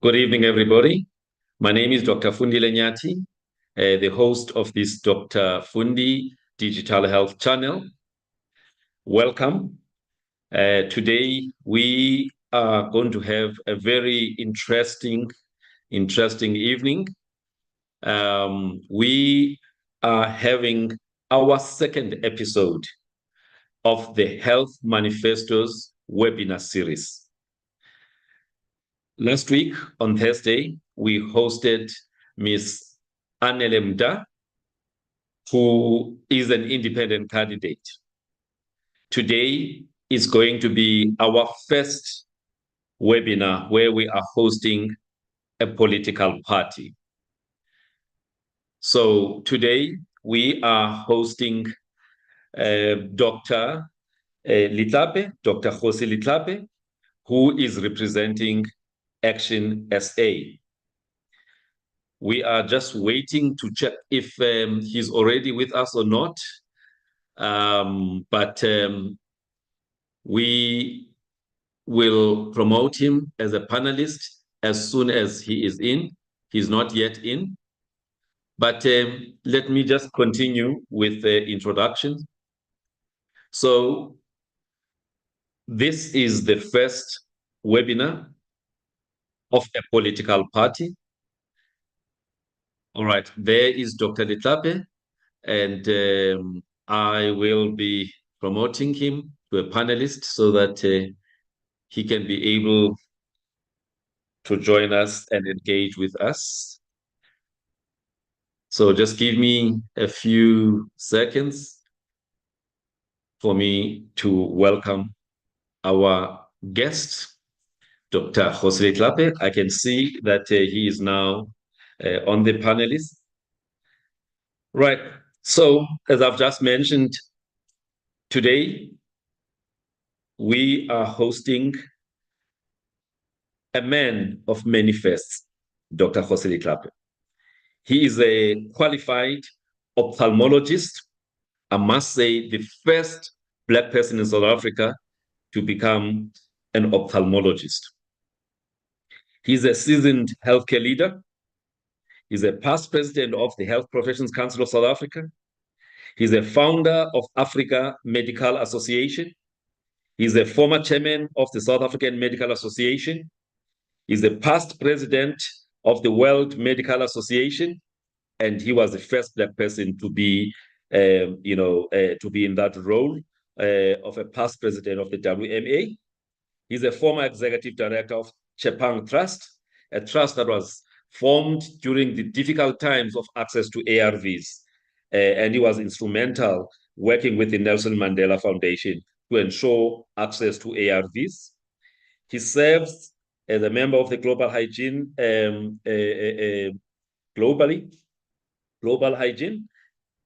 Good evening, everybody. My name is Dr. Fundi Letlape, the host of this Dr. Fundi Digital Health Channel. Welcome. Today, we are going to have a very interesting evening. We are having our second episode of the Health Manifestos webinar series. Last week, on Thursday, we hosted Ms. Anele Mda, who is an independent candidate. Today is going to be our first webinar where we are hosting a political party. So today we are hosting Dr. Letlape, Dr. Kgosi Letlape, who is representing Action SA. We are just waiting to check if he's already with us or not. But we will promote him as a panelist as soon as he is in. He's not yet in. But let me just continue with the introduction. So this is the first webinar of a political party. All right, there is Dr. Letlape, and I will be promoting him to a panelist so that he can be able to join us and engage with us. So just give me a few seconds for me to welcome our guest, Dr. Kgosi Letlape. I can see that he is now on the panelist. Right. So as I've just mentioned, today we are hosting a man of many firsts, Dr. Kgosi Letlape. He is a qualified ophthalmologist. I must say, the first Black person in South Africa to become an ophthalmologist. He's a seasoned healthcare leader. He's a past president of the Health Professions Council of South Africa. He's a founder of Africa Medical Association. He's a former chairman of the South African Medical Association. He's a past president of the World Medical Association, and he was the first Black person to be, to be in that role of a past president of the WMA. He's a former executive director of Chepang Trust, a trust that was formed during the difficult times of access to ARVs, and he was instrumental working with the Nelson Mandela Foundation to ensure access to ARVs. He serves as a member of the Global Hygiene, Global Hygiene.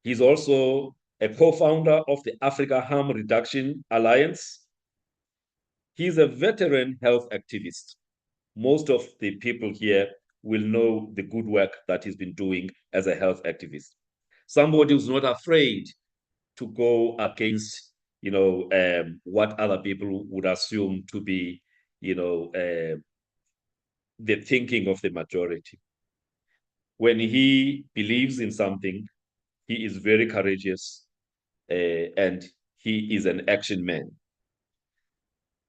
He's also a co-founder of the Africa Harm Reduction Alliance. He's a veteran health activist. Most of the people here will know the good work that he's been doing as a health activist. Somebody who's not afraid to go against, what other people would assume to be, the thinking of the majority. When he believes in something, he is very courageous, and he is an action man.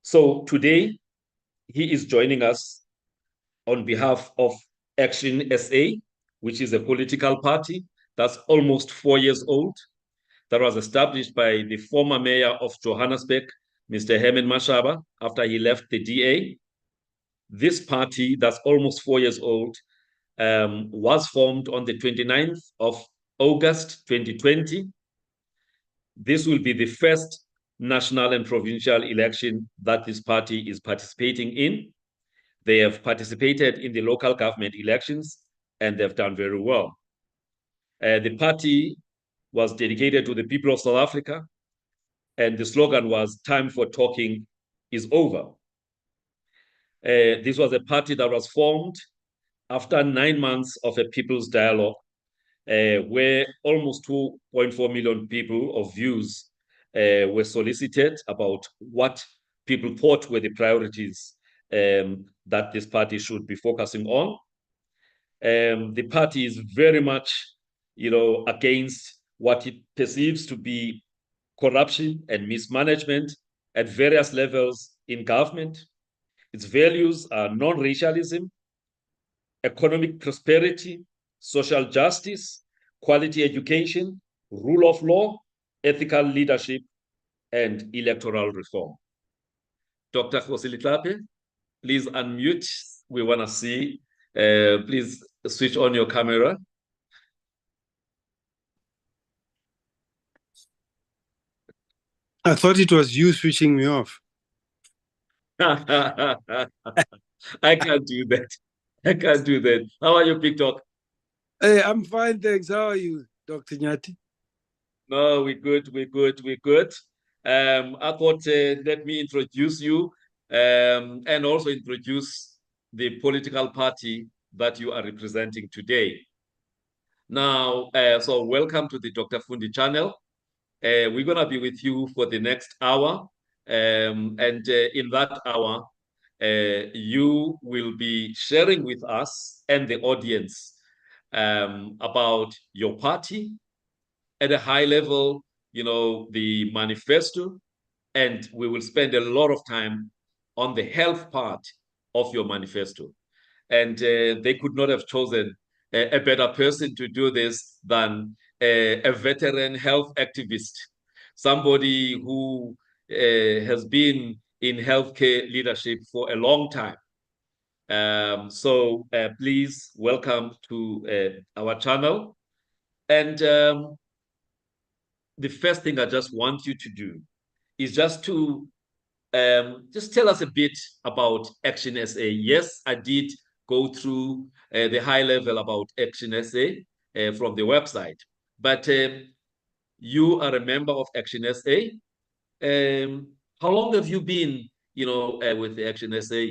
So today, he is joining us on behalf of Action SA, which is a political party that's almost 4 years old, that was established by the former mayor of Johannesburg, Mr. Herman Mashaba, after he left the DA. This party that's almost 4 years old was formed on the 29th of August 2020. This will be the first national and provincial election that this party is participating in. They have participated in the local government elections, and they've done very well. The party was dedicated to the people of South Africa, and the slogan was, "Time for talking is over." This was a party that was formed after 9 months of a people's dialogue, where almost 2.4 million people of views were solicited about what people thought were the priorities that this party should be focusing on. The party is very much, against what it perceives to be corruption and mismanagement at various levels in government. Its values are non-racialism, economic prosperity, social justice, quality education, rule of law, ethical leadership, and electoral reform. Dr. Kgosi Letlape, please unmute. We want to see. Please switch on your camera. I thought it was you switching me off. I can't do that. I can't do that. How are you, Big Doc? Hey, I'm fine, thanks. How are you, Dr. Nyati? No, we're good. We're good. We're good. I thought let me introduce you and also introduce the political party that you are representing today. Now, so welcome to the Dr. Fundi channel. We're going to be with you for the next hour. And in that hour, you will be sharing with us and the audience about your party at a high level, the manifesto, and we will spend a lot of time on the health part of your manifesto. And they could not have chosen a better person to do this than a veteran health activist, somebody who has been in healthcare leadership for a long time. So please welcome to our channel. And the first thing I just want you to do is just to just tell us a bit about Action SA. Yes, I did go through the high level about Action SA from the website, but you are a member of Action SA. How long have you been, with the Action SA?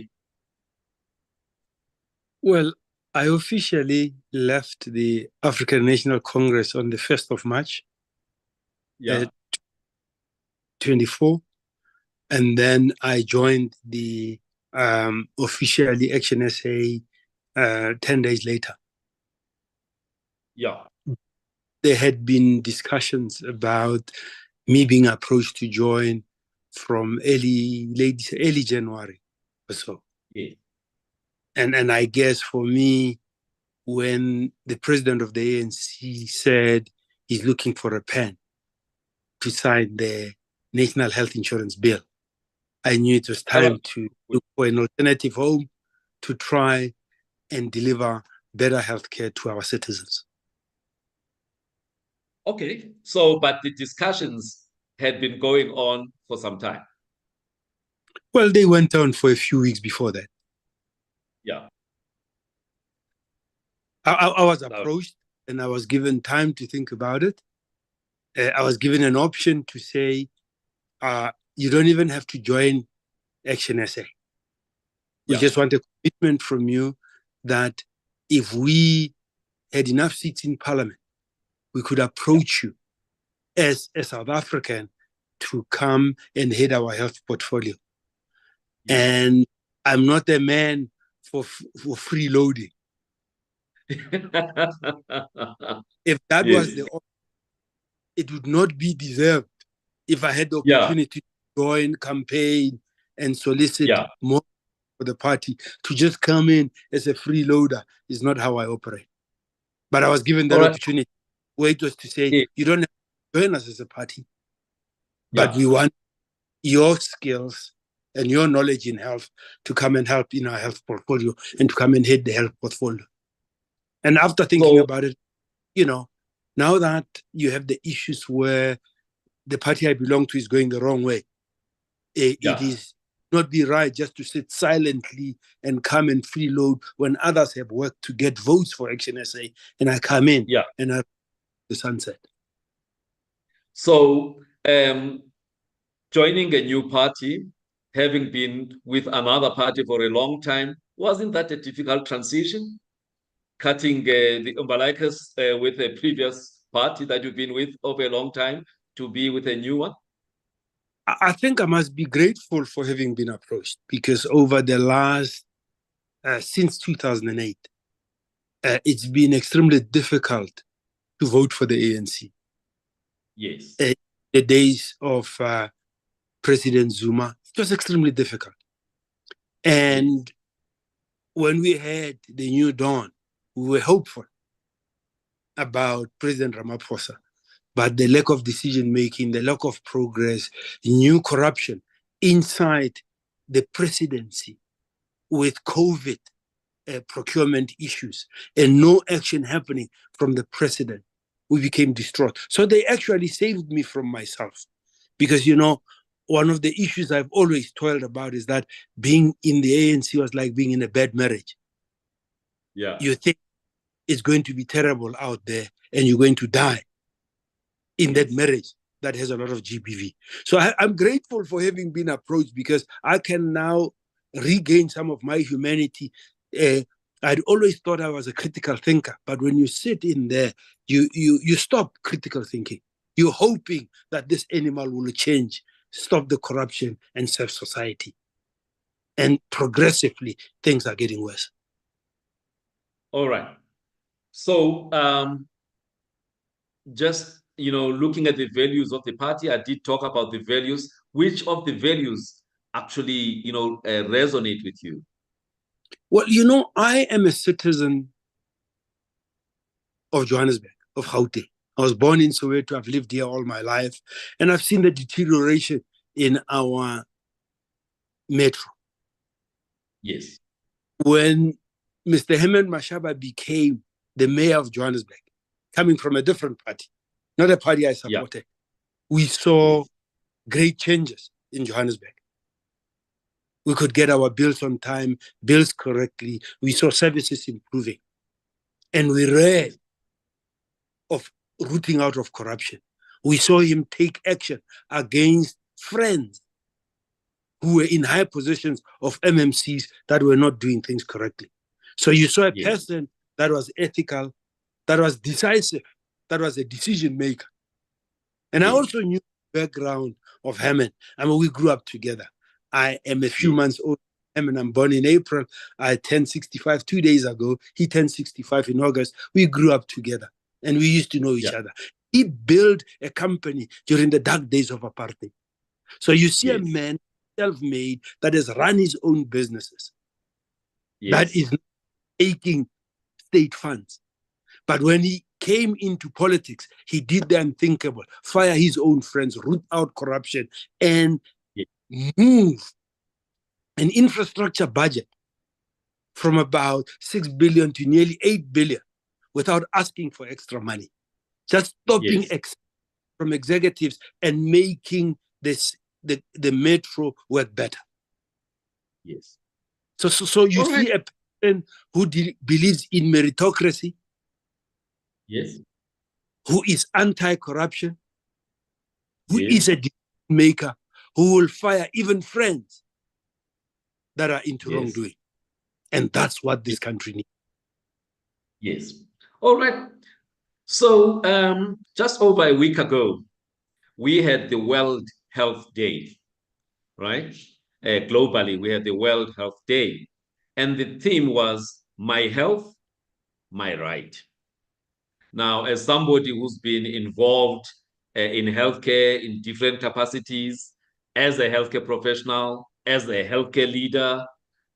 Well, I officially left the African National Congress on the 1st of March, Yeah. 24, and then I joined the officially Action SA 10 days later. Yeah. There had been discussions about me being approached to join from early January or so. Yeah. And I guess for me, when the president of the ANC said he's looking for a pen to sign the National Health Insurance Bill, I knew it was time to look for an alternative home to try and deliver better healthcare to our citizens. Okay. So, but the discussions had been going on for some time. Well, they went on for a few weeks before that. Yeah. I was approached and I was given time to think about it. I was given an option to say, you don't even have to join Action SA. We just want a commitment from you that if we had enough seats in parliament, we could approach you as a South African to come and head our health portfolio. Yeah. And I'm not a man for freeloading. If that was the option, it would not be deserved if I had the opportunity to join, campaign, and solicit more for the party. To just come in as a freeloader is not how I operate. But I was given that opportunity. Where it was to say, you don't have to join us as a party, but we want your skills and your knowledge in health to come and help in our health portfolio and to come and head the health portfolio. And after thinking about it, now that you have the issues where the party I belong to is going the wrong way, it is not be right just to sit silently and come and freeload when others have worked to get votes for Action SA, and I come in and I the sunset. So joining a new party, having been with another party for a long time, wasn't that a difficult transition? Cutting the umbilicus with a previous party that you've been with over a long time to be with a new one? I think I must be grateful for having been approached, because over the last, since 2008, it's been extremely difficult to vote for the ANC. Yes. The days of President Zuma, it was extremely difficult. And when we had the new dawn, we were hopeful about President Ramaphosa, but the lack of decision-making, the lack of progress, new corruption inside the presidency with COVID procurement issues and no action happening from the president, we became distraught. So they actually saved me from myself, because, one of the issues I've always toiled about is that being in the ANC was like being in a bad marriage. Yeah. You think it's going to be terrible out there and you're going to die in that marriage that has a lot of GBV. So I'm grateful for having been approached, because I can now regain some of my humanity. I'd always thought I was a critical thinker, but when you sit in there, you stop critical thinking. You're hoping that this animal will change, stop the corruption, and save society. And progressively, things are getting worse. All right. So just, looking at the values of the party, I did talk about the values. Which of the values actually, resonate with you? Well, I am a citizen of Johannesburg, of Gauteng. I was born in Soweto. I've lived here all my life, and I've seen the deterioration in our metro. Yes. When Mr. Herman Mashaba became the mayor of Johannesburg, coming from a different party, not a party I supported, we saw great changes in Johannesburg. We could get our bills on time, bills correctly. We saw services improving. And we read of rooting out of corruption. We saw him take action against friends who were in high positions of MMCs that were not doing things correctly. So you saw a person that was ethical, that was decisive, that was a decision maker. And I also knew the background of Herman. I mean, we grew up together. I am a few months old. Herman, I'm born in April. I turned 65 2 days ago. He turned 65 in August. We grew up together and we used to know each other. He built a company during the dark days of apartheid. So you see a man self-made that has run his own businesses, that is taking state funds. But when he came into politics, he did the unthinkable, fire his own friends, root out corruption, and move an infrastructure budget from about 6 billion to nearly 8 billion without asking for extra money. Just stopping from executives and making the metro work better. Yes. So you see a person who believes in meritocracy, who is anti-corruption, who is a decision maker, who will fire even friends that are into wrongdoing. And that's what this country needs. Yes. All right. So just over a week ago, we had the World Health Day, right? Globally, we had the World Health Day. And the theme was my health, my right. Now, as somebody who's been involved in healthcare in different capacities, as a healthcare professional, as a healthcare leader,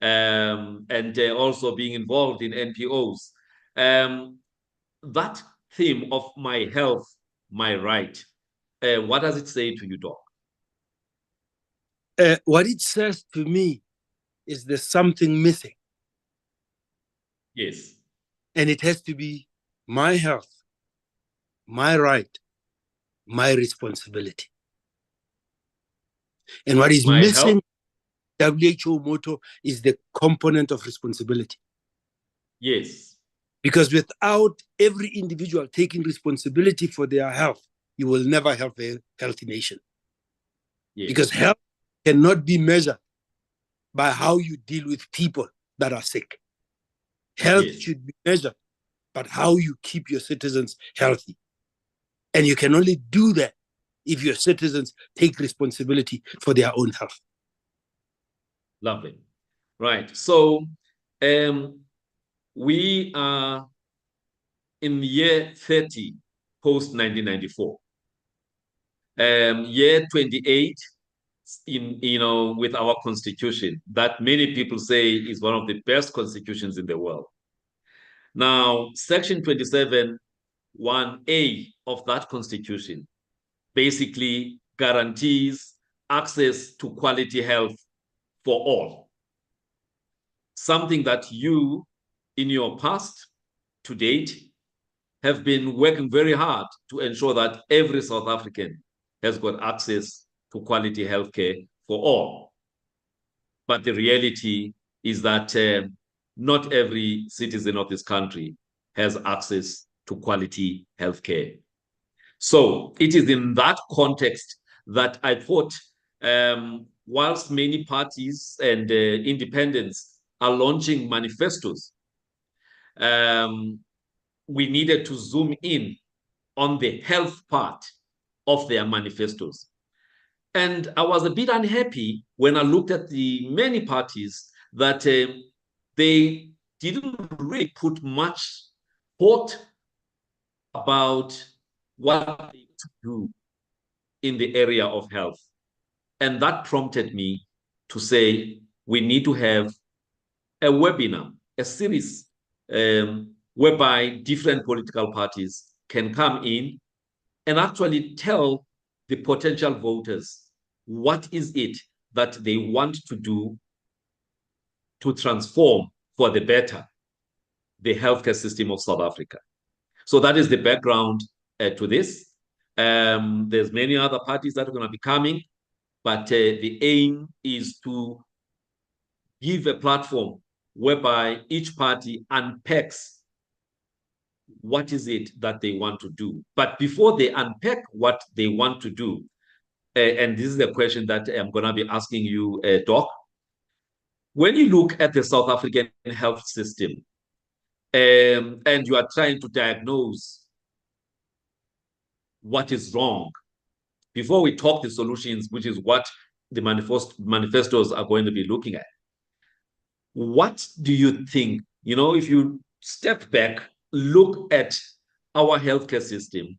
and also being involved in NPOs, that theme of my health, my right, what does it say to you, Doc? What it says to me is there's something missing. Yes. And it has to be my health, my right, my responsibility. And what is missing, WHO motto, is the component of responsibility. Yes. Because without every individual taking responsibility for their health, you will never have a healthy nation. Yes. Because health cannot be measured by how you deal with people that are sick. Health should be measured by how you keep your citizens healthy. And you can only do that if your citizens take responsibility for their own health. Lovely. Right. So we are in year 30 post 1994. Year 28 with our constitution that many people say is one of the best constitutions in the world. Now, Section 27, 1A of that constitution basically guarantees access to quality health for all. Something that you, in your past, to date, have been working very hard to ensure that every South African has got access to quality healthcare for all. But the reality is that not every citizen of this country has access to quality healthcare. So it is in that context that I thought, whilst many parties and independents are launching manifestos, we needed to zoom in on the health part of their manifestos. And I was a bit unhappy when I looked at the many parties that they didn't really put much thought about what they to do in the area of health. And that prompted me to say, we need to have a webinar, a series whereby different political parties can come in and actually tell the potential voters what is it that they want to do to transform for the better the healthcare system of South Africa. So that is the background to this. There's many other parties that are going to be coming, but the aim is to give a platform whereby each party unpacks what is it that they want to do. But before they unpack what they want to do, and this is a question that I'm going to be asking you, Doc, when you look at the South African health system, and you are trying to diagnose what is wrong, before we talk the solutions, which is what the manifestos are going to be looking at, what do you think, if you step back, look at our healthcare system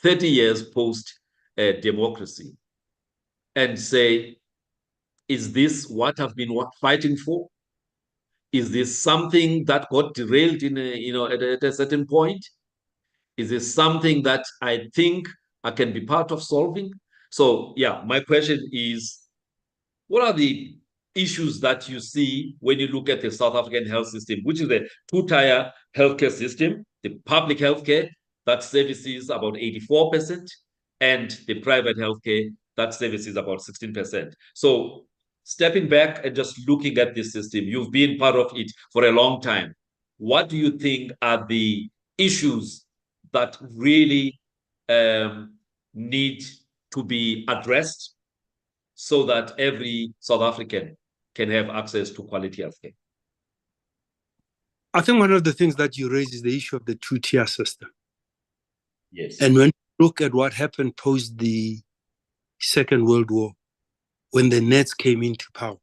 30 years post democracy and say, is this what I've been fighting for? Is this something that got derailed at a certain point? Is this something that I think I can be part of solving? So yeah, my question is, what are the issues that you see when you look at the South African health system, which is a two-tier healthcare system, the public healthcare that services about 84%, and the private healthcare that services about 16%. So stepping back and just looking at this system, you've been part of it for a long time. What do you think are the issues that really need to be addressed so that every South African can have access to quality healthcare? I think one of the things that you raise is the issue of the two-tier system. Yes. And when you look at what happened post the Second World War, when the Nets came into power,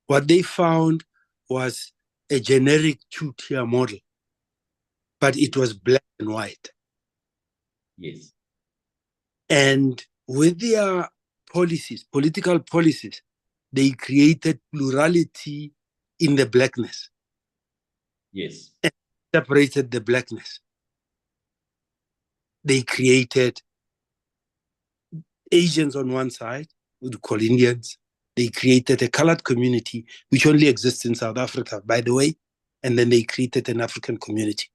what they found was a generic two-tier model, but it was black and white. Yes. And with their policies, political policies, they created plurality in the blackness. Yes. And separated the blackness. They created Asians on one side, we call Indians. They created a colored community, which only exists in South Africa, by the way, and then they created an African community.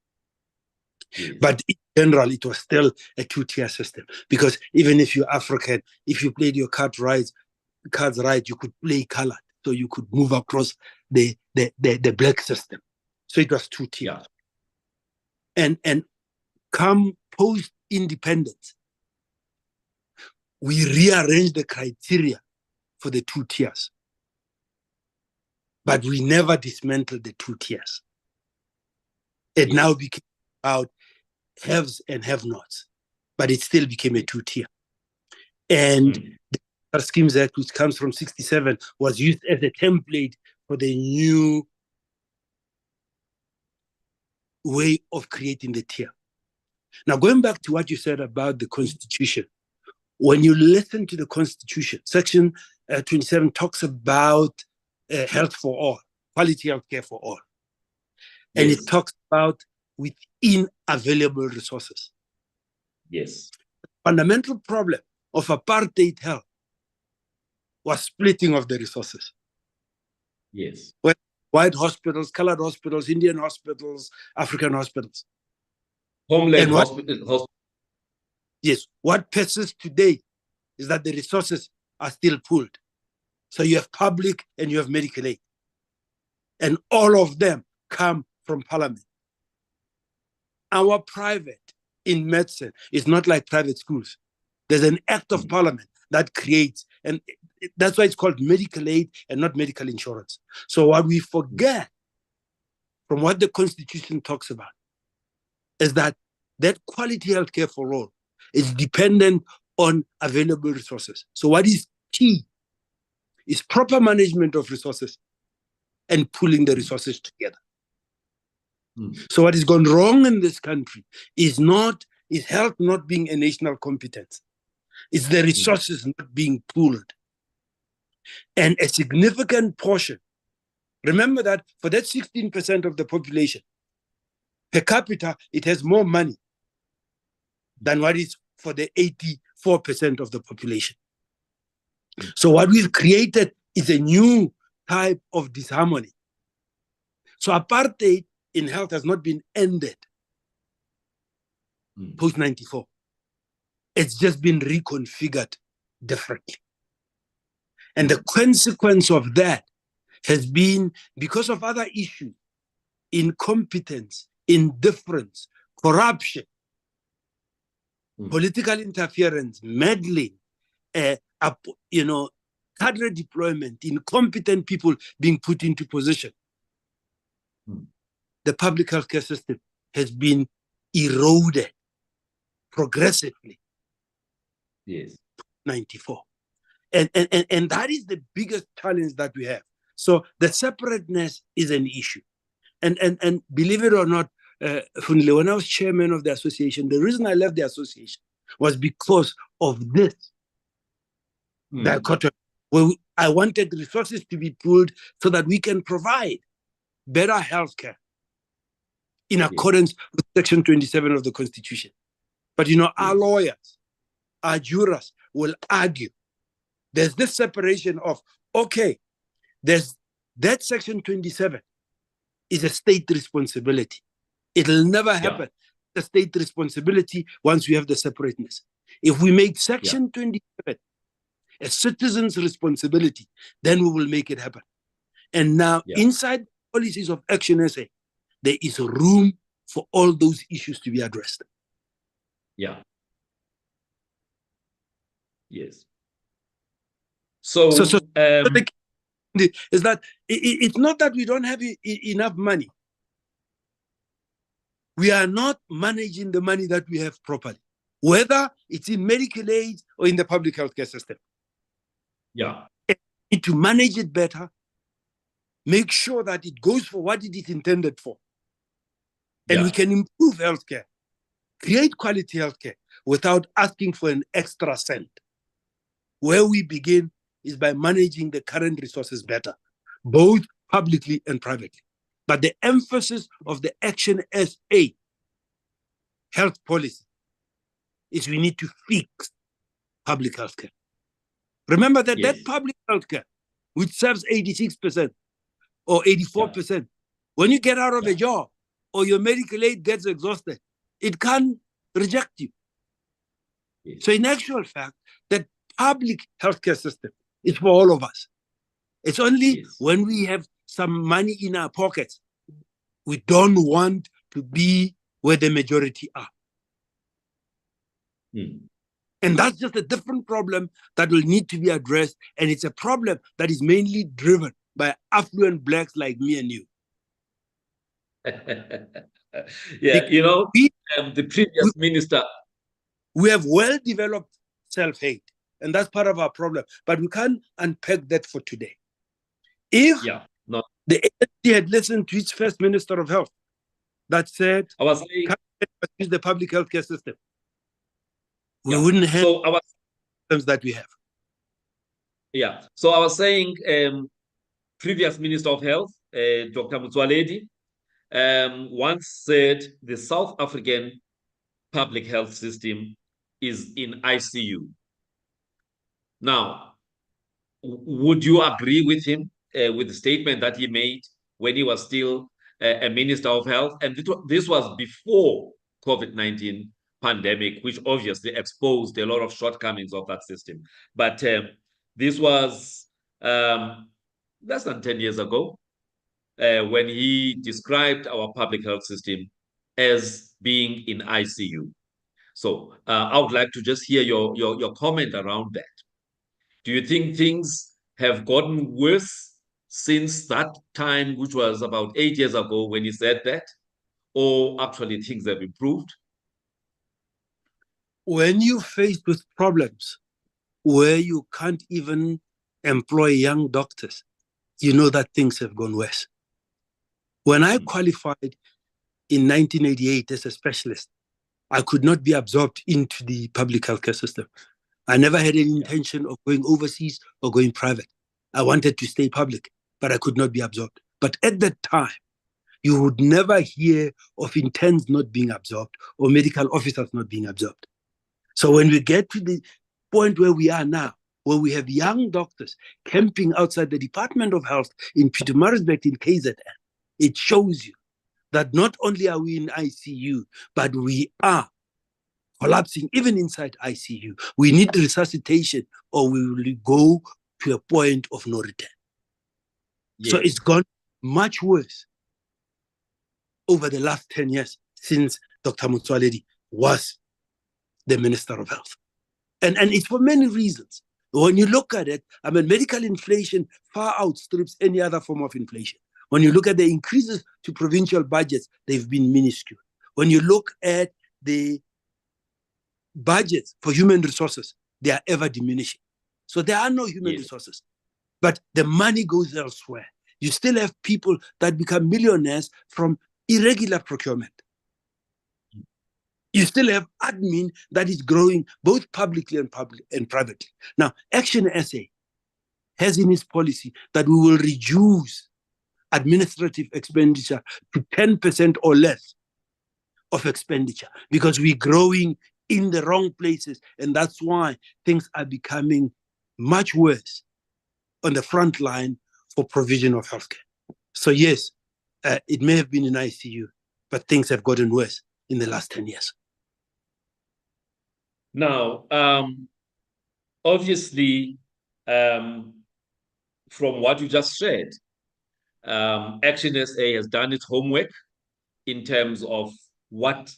Yes. But in general, it was still a two-tier system, because even if you're African, if you played your cards right, you could play colored, so you could move across the black system. So it was two-tier. Yeah. And come post-independence, we rearranged the criteria for the two tiers. But we never dismantled the two tiers. It now became about haves and have-nots, but it still became a two-tier. And the Schemes Act, which comes from 67, was used as a template for the new way of creating the tier. Now, going back to what you said about the Constitution, when you listen to the Constitution, Section 27 talks about health for all, quality health care for all. And it talks about within available resources. Yes. The fundamental problem of apartheid health was splitting of the resources. Yes. When white hospitals, colored hospitals, Indian hospitals, African hospitals. Homeland hospitals. Yes. What persists today is that the resources are still pooled. So you have public and you have medical aid. And all of them come from parliament. Our private in medicine is not like private schools. There's an act of parliament that creates, and that's why it's called medical aid and not medical insurance. So what we forget from what the Constitution talks about is that quality healthcare for all is dependent on available resources. So what is key is proper management of resources and pulling the resources together. So what has gone wrong in this country is health not being a national competence. It's the resources not being pooled. And a significant portion, remember that for that 16% of the population, per capita, it has more money than what is for the 84% of the population. So what we've created is a new type of disharmony. So apartheid in health has not been ended post-94. It's just been reconfigured differently. And the consequence of that has been, because of other issues, incompetence, indifference, corruption, political interference, meddling, cadre deployment, incompetent people being put into position. The public healthcare system has been eroded progressively. Yes. 94. And that is the biggest challenge that we have. So the separateness is an issue. And believe it or not, Fundi, when I was chairman of the association, the reason I left the association was because of this dichotomy, where I wanted resources to be pooled so that we can provide better healthcare in accordance with Section 27 of the Constitution. But, our lawyers, our jurors will argue there's this separation of, there's that Section 27 is a state responsibility. It'll never happen. The state responsibility once we have the separateness. If we make Section 27 a citizen's responsibility, then we will make it happen. And now inside policies of Action SA, there is room for all those issues to be addressed. Yeah. Yes. So is that it's not that we don't have enough money. We are not managing the money that we have properly, whether it's in medical aid or in the public healthcare system. Yeah. We need to manage it better, make sure that it goes for what it is intended for. And we can improve healthcare, create quality healthcare without asking for an extra cent. Where we begin is by managing the current resources better, both publicly and privately. But the emphasis of the Action SA health policy is we need to fix public healthcare. Remember that that public healthcare, which serves 86% or 84%, when you get out of a job or your medical aid gets exhausted, it can reject you. So in actual fact, that public healthcare system is for all of us. It's only when we have some money in our pockets, we don't want to be where the majority are. And that's just a different problem that will need to be addressed. And it's a problem that is mainly driven by affluent blacks like me and you. The previous minister. We have well-developed self-hate And that's part of our problem. But we can't unpack that for today. If the ANC had listened to its first Minister of Health that said, use the public healthcare system, we wouldn't have problems that we have. Yeah. So I was saying, previous Minister of Health, Dr. Motsoaledi, once said the South African public health system is in ICU. Now, would you agree with him, with the statement that he made when he was still a Minister of Health? And this was before COVID-19 pandemic, which obviously exposed a lot of shortcomings of that system. But this was less than 10 years ago, when he described our public health system as being in ICU. So I would like to just hear your comment around that. Do you think things have gotten worse since that time, which was about 8 years ago when he said that? Or actually things have improved? When you're faced with problems where you can't even employ young doctors, you know that things have gone worse. When I qualified in 1988 as a specialist, I could not be absorbed into the public healthcare system. I never had any intention of going overseas or going private. I wanted to stay public, but I could not be absorbed. But at that time, you would never hear of interns not being absorbed or medical officers not being absorbed. So when we get to the point where we are now, where we have young doctors camping outside the Department of Health in Pietermaritzburg in KZN, it shows you that not only are we in ICU, but we are collapsing even inside ICU. We need resuscitation or we will go to a point of no return. Yes. So it's gone much worse over the last 10 years since Dr. Motsoaledi was the Minister of Health. And it's for many reasons. When you look at it, I mean, medical inflation far outstrips any other form of inflation. When you look at the increases to provincial budgets, they've been minuscule. When you look at the budgets for human resources, they are ever diminishing. So there are no human resources, but the money goes elsewhere. You still have people that become millionaires from irregular procurement. You still have admin that is growing both publicly and privately. Now, Action SA has in its policy that we will reduce administrative expenditure to 10% or less of expenditure because we're growing in the wrong places. And that's why things are becoming much worse on the front line for provision of healthcare. So yes, it may have been in ICU, but things have gotten worse in the last 10 years. Now, obviously, from what you just shared, Action SA has done its homework in terms of what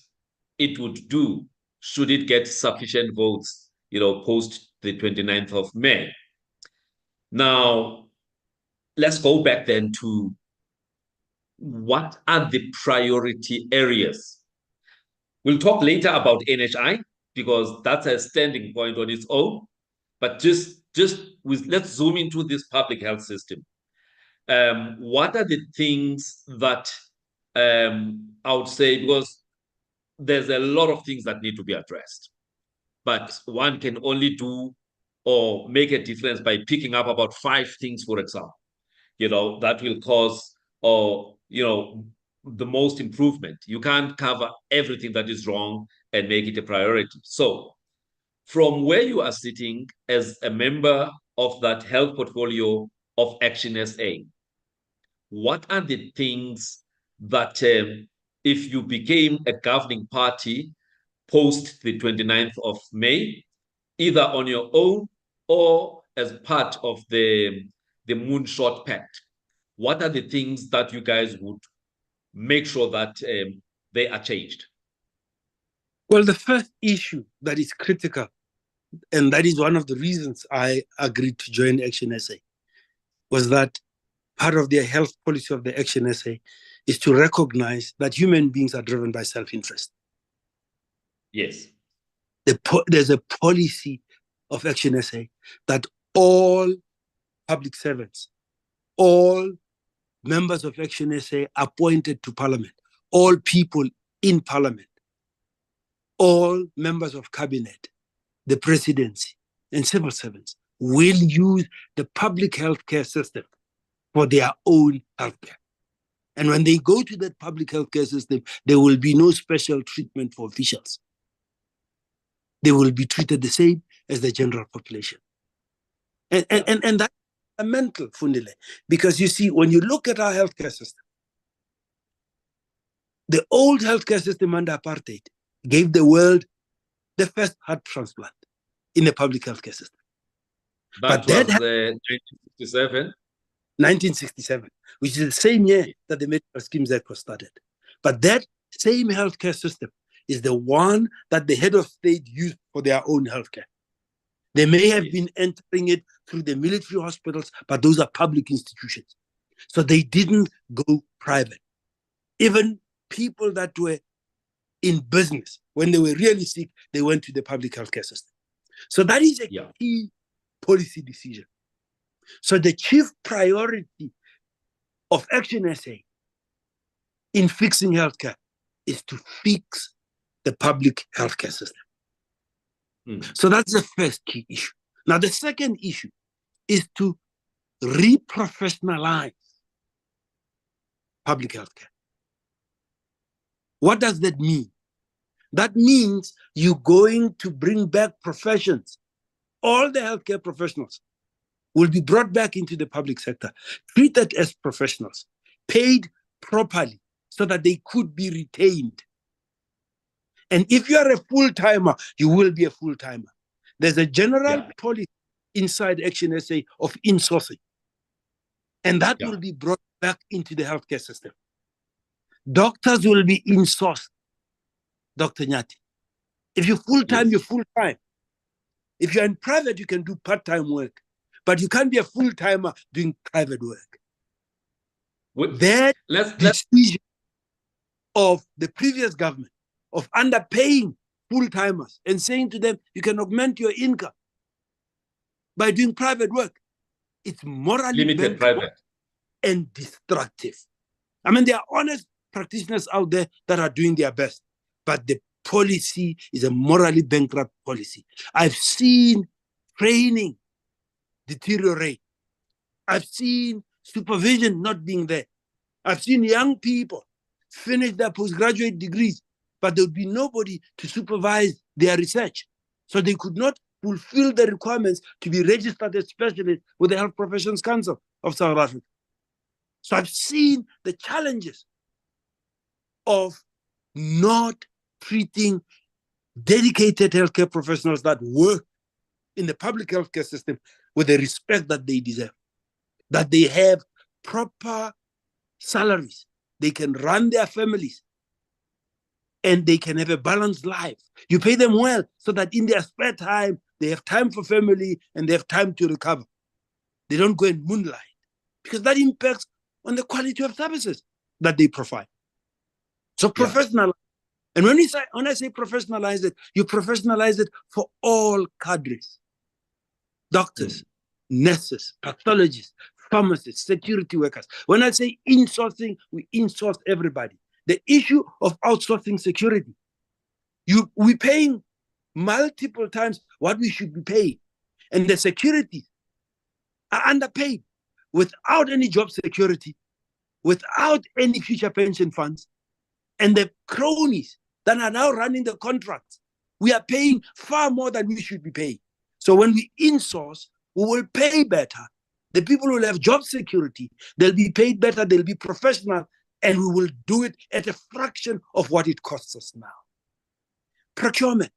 it would do should it get sufficient votes, post the 29th of May. Now, let's go back then to what are the priority areas? We'll talk later about NHI because that's a standing point on its own. But let's zoom into this public health system. What are the things that I would say, because there's a lot of things that need to be addressed, but one can only do or make a difference by picking up about 5 things, for example, that will cause the most improvement. You can't cover everything that is wrong and make it a priority. So from where you are sitting as a member of that health portfolio of Action SA, what are the things that if you became a governing party post the 29th of May, either on your own or as part of the Moonshot Pact, what are the things that you guys would make sure that they are changed? Well, the first issue that is critical, and that is one of the reasons I agreed to join Action SA, was that part of the health policy of the Action SA is to recognize that human beings are driven by self-interest. Yes. There's a policy of Action SA that all public servants, all members of Action SA appointed to Parliament, all people in Parliament, all members of Cabinet, the Presidency, and civil servants will use the public healthcare system for their own healthcare. And when they go to that public healthcare system, there will be no special treatment for officials. They will be treated the same as the general population. And that's fundamental, Fundile, because you see, when you look at our healthcare system, the old healthcare system under apartheid gave the world the first heart transplant in the public healthcare system. That was 1967. 1967, which is the same year that the Medical Schemes Act was started. But that same healthcare system is the one that the head of state used for their own healthcare. They may have been entering it through the military hospitals, but those are public institutions. So they didn't go private. Even people that were in business, when they were really sick, they went to the public healthcare system. So that is a key policy decision. So the chief priority of Action SA in fixing healthcare is to fix the public healthcare system. So that's the first key issue. Now, the second issue is to reprofessionalize public healthcare. What does that mean? That means you're going to bring back professions. All the healthcare professionals will be brought back into the public sector, treated as professionals, paid properly so that they could be retained. And if you are a full-timer, you will be a full-timer. There's a general policy inside Action SA of insourcing. And that will be brought back into the healthcare system. Doctors will be insourced, Dr. Nyati. If you're full-time, you're full-time. If you're in private, you can do part-time work. But you can't be a full-timer doing private work. That decision of the previous government of underpaying full-timers and saying to them, you can augment your income by doing private work. It's morally limited private and destructive. I mean, there are honest practitioners out there that are doing their best, but the policy is a morally bankrupt policy. I've seen training deteriorate. I've seen supervision not being there. I've seen young people finish their postgraduate degrees, but there would be nobody to supervise their research. So they could not fulfill the requirements to be registered as specialists with the Health Professions Council of South Africa. So I've seen the challenges of not treating dedicated healthcare professionals that work in the public healthcare system with the respect that they deserve, that they have proper salaries, they can run their families, and they can have a balanced life. You pay them well so that in their spare time, they have time for family and they have time to recover. They don't go and moonlight, because that impacts on the quality of services that they provide. So professionalize. And when I say professionalize it, you professionalize it for all cadres. Doctors, nurses, pathologists, pharmacists, security workers. When I say insourcing, we insource everybody. The issue of outsourcing security, we're paying multiple times what we should be paying. And the security are underpaid without any job security, without any future pension funds. And the cronies that are now running the contracts, we are paying far more than we should be paying. So when we insource, we will pay better. The people will have job security. They'll be paid better. They'll be professional. And we will do it at a fraction of what it costs us now. Procurement.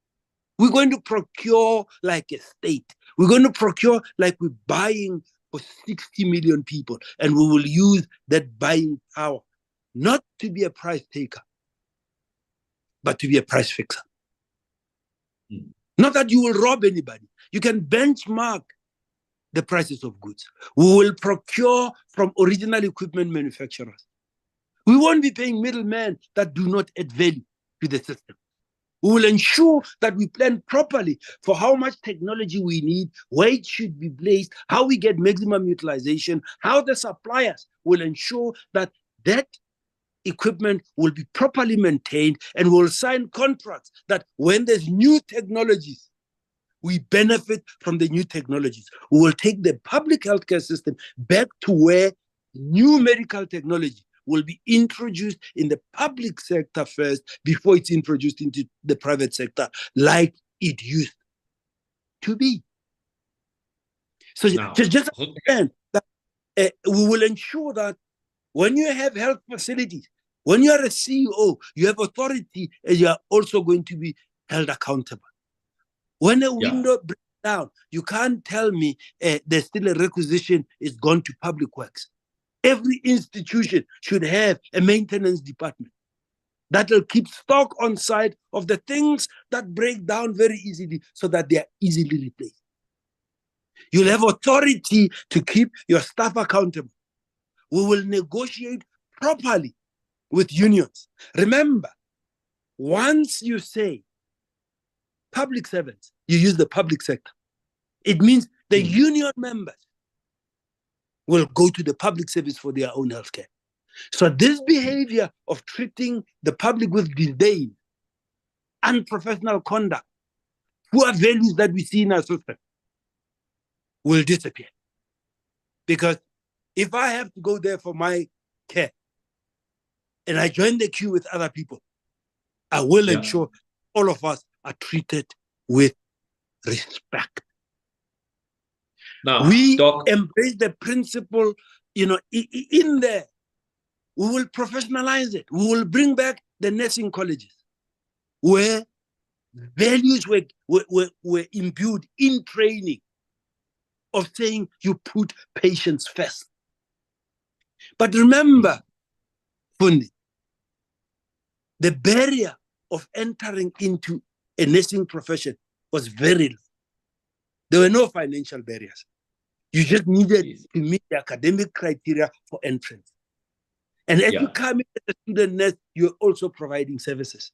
We're going to procure like a state. We're going to procure like we're buying for 60 million people. And we will use that buying power not to be a price taker, but to be a price fixer. Not that you will rob anybody. You can benchmark the prices of goods. We will procure from original equipment manufacturers. We won't be paying middlemen that do not add value to the system. We will ensure that we plan properly for how much technology we need, where it should be placed, how we get maximum utilization, how the suppliers will ensure that that equipment will be properly maintained, and we'll sign contracts that when there's new technologies, we benefit from the new technologies. We will take the public healthcare system back to where new medical technology will be introduced in the public sector first before it's introduced into the private sector, like it used to be. So now, just understand that we will ensure that when you have health facilities, when you are a CEO, you have authority, and you are also going to be held accountable. When a window breaks down, you can't tell me there's still a requisition, it's gone to public works. Every institution should have a maintenance department that will keep stock on site of the things that break down very easily so that they are easily replaced. You'll have authority to keep your staff accountable. We will negotiate properly with unions. Remember, once you say public servants, you use the public sector. It means the union members will go to the public service for their own healthcare. So this behavior of treating the public with disdain, unprofessional conduct, poor values that we see in our system will disappear. Because if I have to go there for my care and I join the queue with other people, I will ensure all of us are treated with respect. Now, we embrace the principle, in there. We will professionalize it. We will bring back the nursing colleges where values were imbued in training of saying you put patients first. But remember, Fundi, the barrier of entering into a nursing profession was very low. There were no financial barriers. You just needed to meet the academic criteria for entrance. And as you come in as a student nurse, you're also providing services.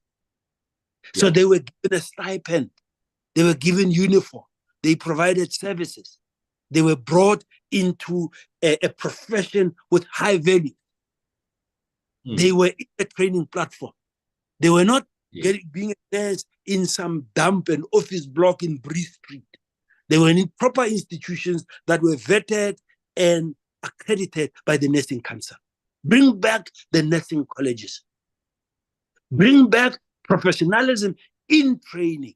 So they were given a stipend. They were given uniform. They provided services. They were brought into a profession with high value. They were in a training platform. They were not being a nurse in some dump and office block in Bree Street. They were in proper institutions that were vetted and accredited by the Nursing Council. Bring back the nursing colleges. Bring back professionalism in training.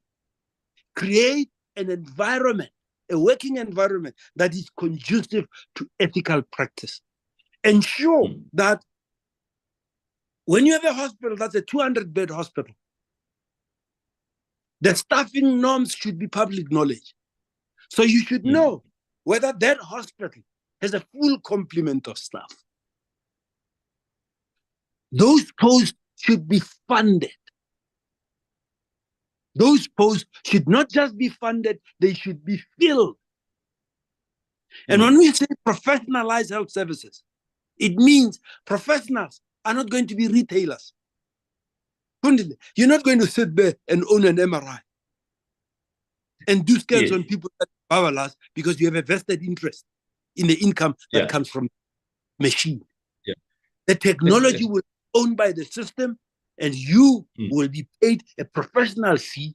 Create an environment, a working environment that is conducive to ethical practice. Ensure that when you have a hospital that's a 200-bed hospital, the staffing norms should be public knowledge. So you should know whether that hospital has a full complement of staff. Those posts should be funded. Those posts should not just be funded, they should be filled. And when we say professionalized health services, it means professionals are not going to be retailers. You're not going to sit there and own an MRI and do scans on people that are powerless because you have a vested interest in the income that comes from the machine. The technology will be owned by the system, and you will be paid a professional fee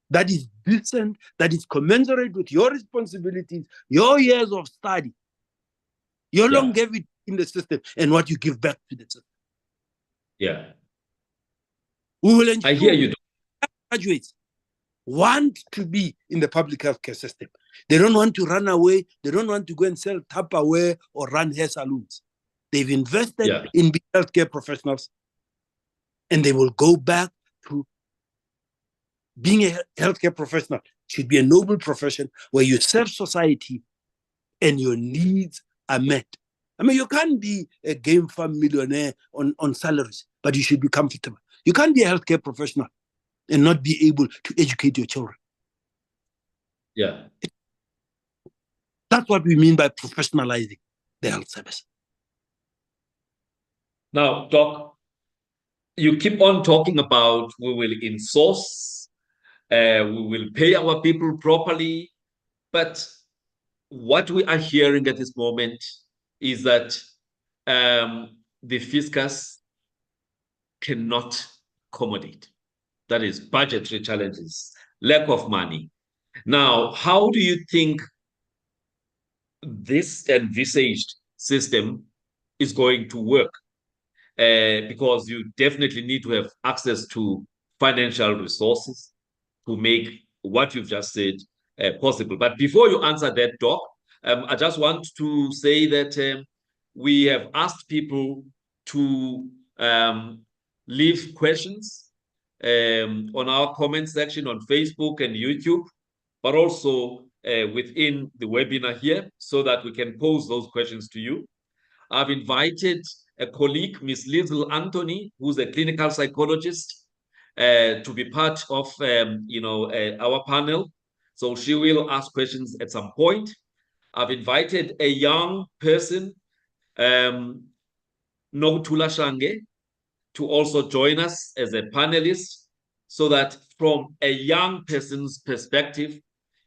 that is decent, that is commensurate with your responsibilities, your years of study, your longevity in the system, and what you give back to the system. We will ensure I hear you. Graduates want to be in the public healthcare system. They don't want to run away. They don't want to go and sell Tupperware or run hair salons. They've invested in healthcare professionals, and they will go back to being a healthcare professional. Should be a noble profession where you serve society and your needs are met. I mean, you can't be a game farm millionaire on salaries, but you should be comfortable. You can't be a healthcare professional and not be able to educate your children. That's what we mean by professionalizing the health service. Now, Doc, you keep on talking about we will insource We will pay our people properly. But what we are hearing at this moment is that the fiscus cannot accommodate. That is budgetary challenges, lack of money. Now, how do you think this envisaged system is going to work? Because you definitely need to have access to financial resources to make what you've just said possible. But before you answer that, Doc, I just want to say that we have asked people to leave questions on our comment section on Facebook and YouTube, but also within the webinar here so that we can pose those questions to you. I've invited a colleague, Ms. Lizel Anthony, who's a clinical psychologist, to be part of our panel. So she will ask questions at some point. I've invited a young person, Nokutula Shange, to also join us as a panelist, so that from a young person's perspective,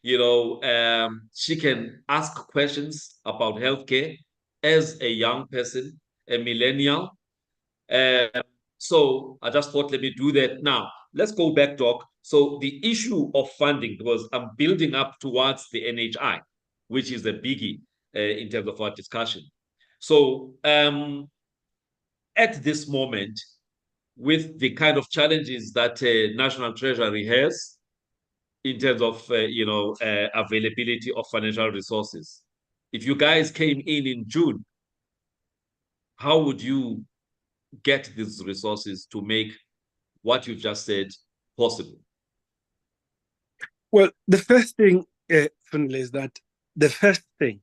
she can ask questions about healthcare as a young person, a millennial. So I just thought, let me do that. Now, let's go back, Doc. So the issue of funding, because I'm building up towards the NHI, which is a biggie in terms of our discussion. So at this moment, with the kind of challenges that National Treasury has in terms of availability of financial resources, if you guys came in June, how would you get these resources to make what you've just said possible? Well, the first thing, Fundi, is that the first thing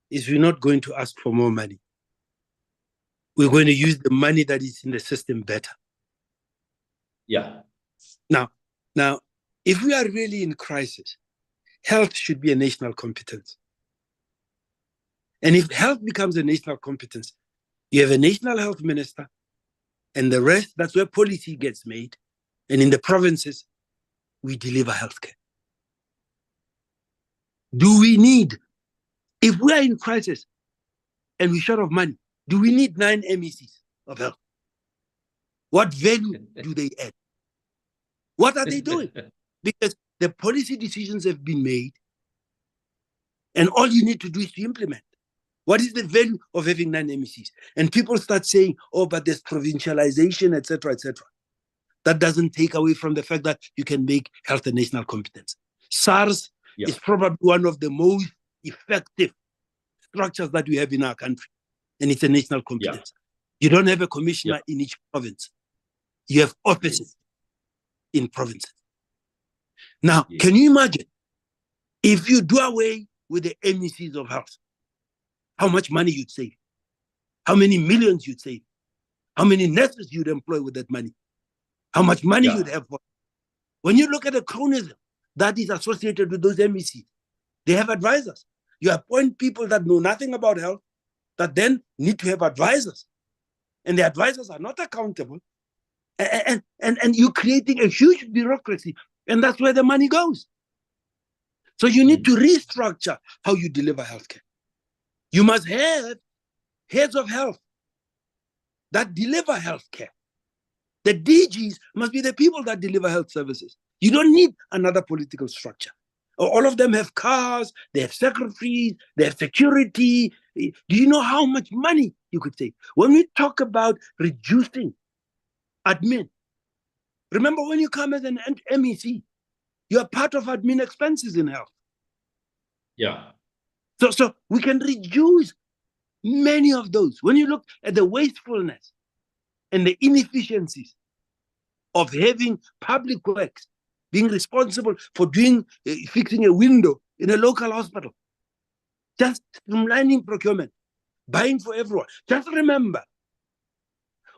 is we're not going to ask for more money. We're going to use the money that is in the system better. Yeah. Now, if we are really in crisis, health should be a national competence. And if health becomes a national competence, you have a national health minister, and the rest, that's where policy gets made. And in the provinces, we deliver healthcare. Do we need, if we are in crisis and we're short of money, do we need 9 MECs of health? What value do they add? What are they doing? Because the policy decisions have been made, and all you need to do is to implement. What is the value of having 9 MECs? And people start saying, oh, but there's provincialization, etc., etc. That doesn't take away from the fact that you can make health a national competence. SARS is probably one of the most effective structures that we have in our country, and it's a national competence. You don't have a commissioner in each province. You have offices in provinces. Now, can you imagine if you do away with the MECs of health, how much money you'd save? How many millions you'd save? How many nurses you'd employ with that money? How much money you'd have for? When you look at the chronism that is associated with those MECs, they have advisors. You appoint people that know nothing about health, that then need to have advisors. And the advisors are not accountable. And you're creating a huge bureaucracy. And that's where the money goes. So you need to restructure how you deliver healthcare. You must have heads of health that deliver healthcare. The DGs must be the people that deliver health services. You don't need another political structure. All of them have cars, they have secretaries, they have security. Do you know how much money you could save? When we talk about reducing admin, remember when you come as an MEC, you are part of admin expenses in health. Yeah. So we can reduce many of those. When you look at the wastefulness and the inefficiencies of having public works being responsible for fixing a window in a local hospital, just streamlining procurement, buying for everyone. Just remember,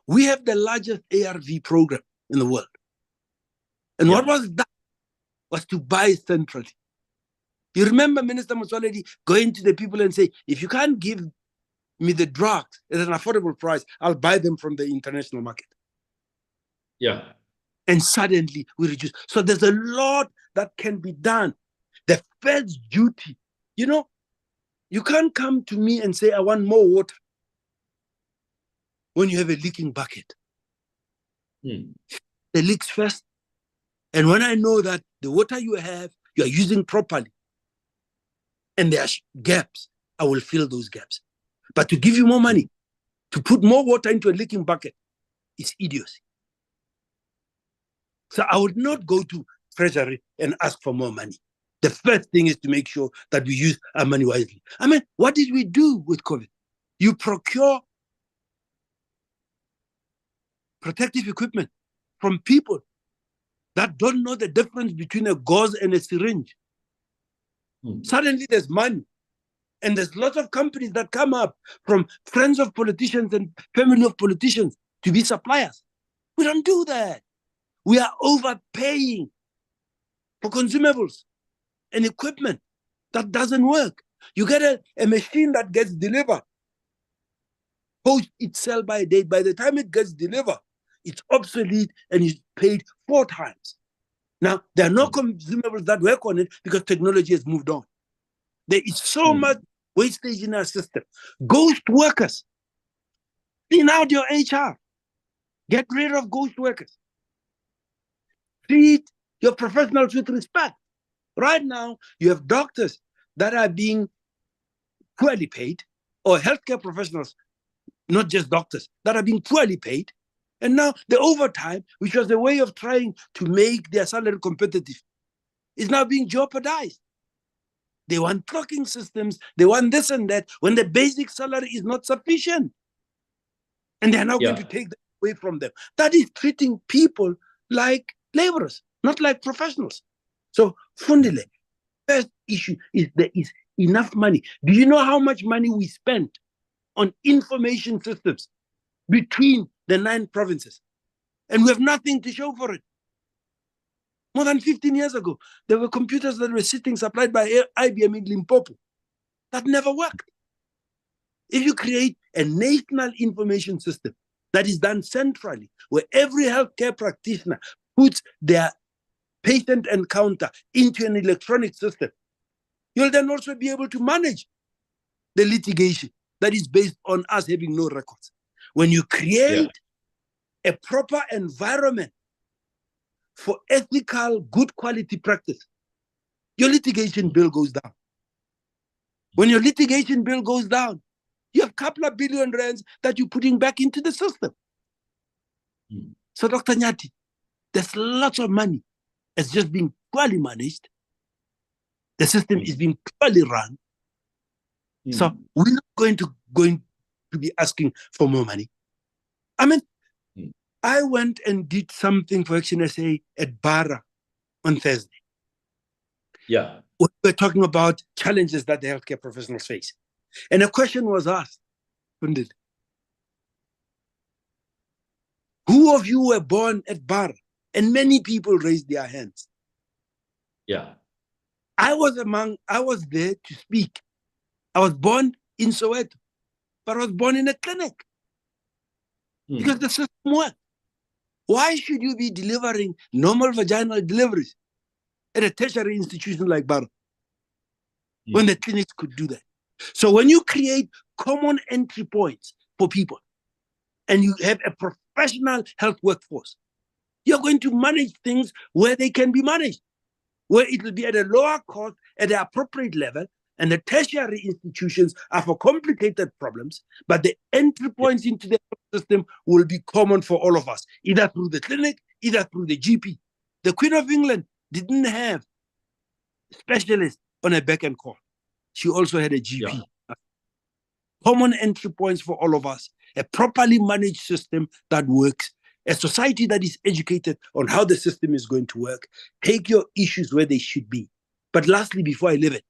we have the largest ARV program in the world. And what was that? Was to buy centrally. You remember Minister Motsoaledi going to the people and say, if you can't give me the drugs at an affordable price, I'll buy them from the international market. Yeah. And suddenly we reduce. So there's a lot that can be done. The Fed's duty, you can't come to me and say, I want more water when you have a leaking bucket. The leaks first. And when I know that the water you have, you are using properly, and there are gaps, I will fill those gaps. But to give you more money, to put more water into a leaking bucket, is idiocy. So I would not go to Treasury and ask for more money. The first thing is to make sure that we use our money wisely. I mean, what did we do with COVID? You procure protective equipment from people that don't know the difference between a gauze and a syringe. Suddenly there's money. And there's lots of companies that come up from friends of politicians and family of politicians to be suppliers. We don't do that. We are overpaying for consumables and equipment that doesn't work. You get a machine that gets delivered, post its sell-by date. By the time it gets delivered, it's obsolete and is paid 4 times. Now, there are no consumables that work on it because technology has moved on. There is so much wastage in our system. Ghost workers. Clean out your HR. Get rid of ghost workers. Treat your professionals with respect. Right now, you have doctors that are being poorly paid, or healthcare professionals, not just doctors, that are being poorly paid. And now the overtime, which was a way of trying to make their salary competitive, is now being jeopardized. They want clocking systems. They want this and that when the basic salary is not sufficient. And they're now going to take that away from them. That is treating people like laborers, not like professionals. So, Fundile, first issue is there is enough money. Do you know how much money we spent on information systems between the 9 provinces? And we have nothing to show for it. More than 15 years ago, there were computers that were sitting supplied by IBM in Limpopo. That never worked. If you create a national information system that is done centrally, where every healthcare practitioner puts their patient encounter into an electronic system, you'll then also be able to manage the litigation that is based on us having no records. When you create a proper environment for ethical, good quality practice, your litigation bill goes down. When your litigation bill goes down, you have a couple of billion rands that you're putting back into the system. So, Dr. Nyati, there's lots of money. It's just being poorly managed. The system is being poorly run. So we're not going to be asking for more money. I mean, I went and did something for Action SA at Bara on Thursday. Yeah. We were talking about challenges that the healthcare professionals face. And a question was asked, Fundi, who of you were born at Bara? And many people raised their hands. Yeah. I was there to speak. I was born in Soweto, but I was born in a clinic because the system worked. Why should you be delivering normal vaginal deliveries at a tertiary institution like Bara when the clinics could do that? So when you create common entry points for people and you have a professional health workforce, you're going to manage things where they can be managed, where it will be at a lower cost at the appropriate level, and the tertiary institutions are for complicated problems, but the entry points into the system will be common for all of us, either through the clinic, either through the GP. The Queen of England didn't have specialists on a beck and call. She also had a GP. Yeah. Common entry points for all of us, a properly managed system that works, a society that is educated on how the system is going to work. Take your issues where they should be. But lastly, before I leave it,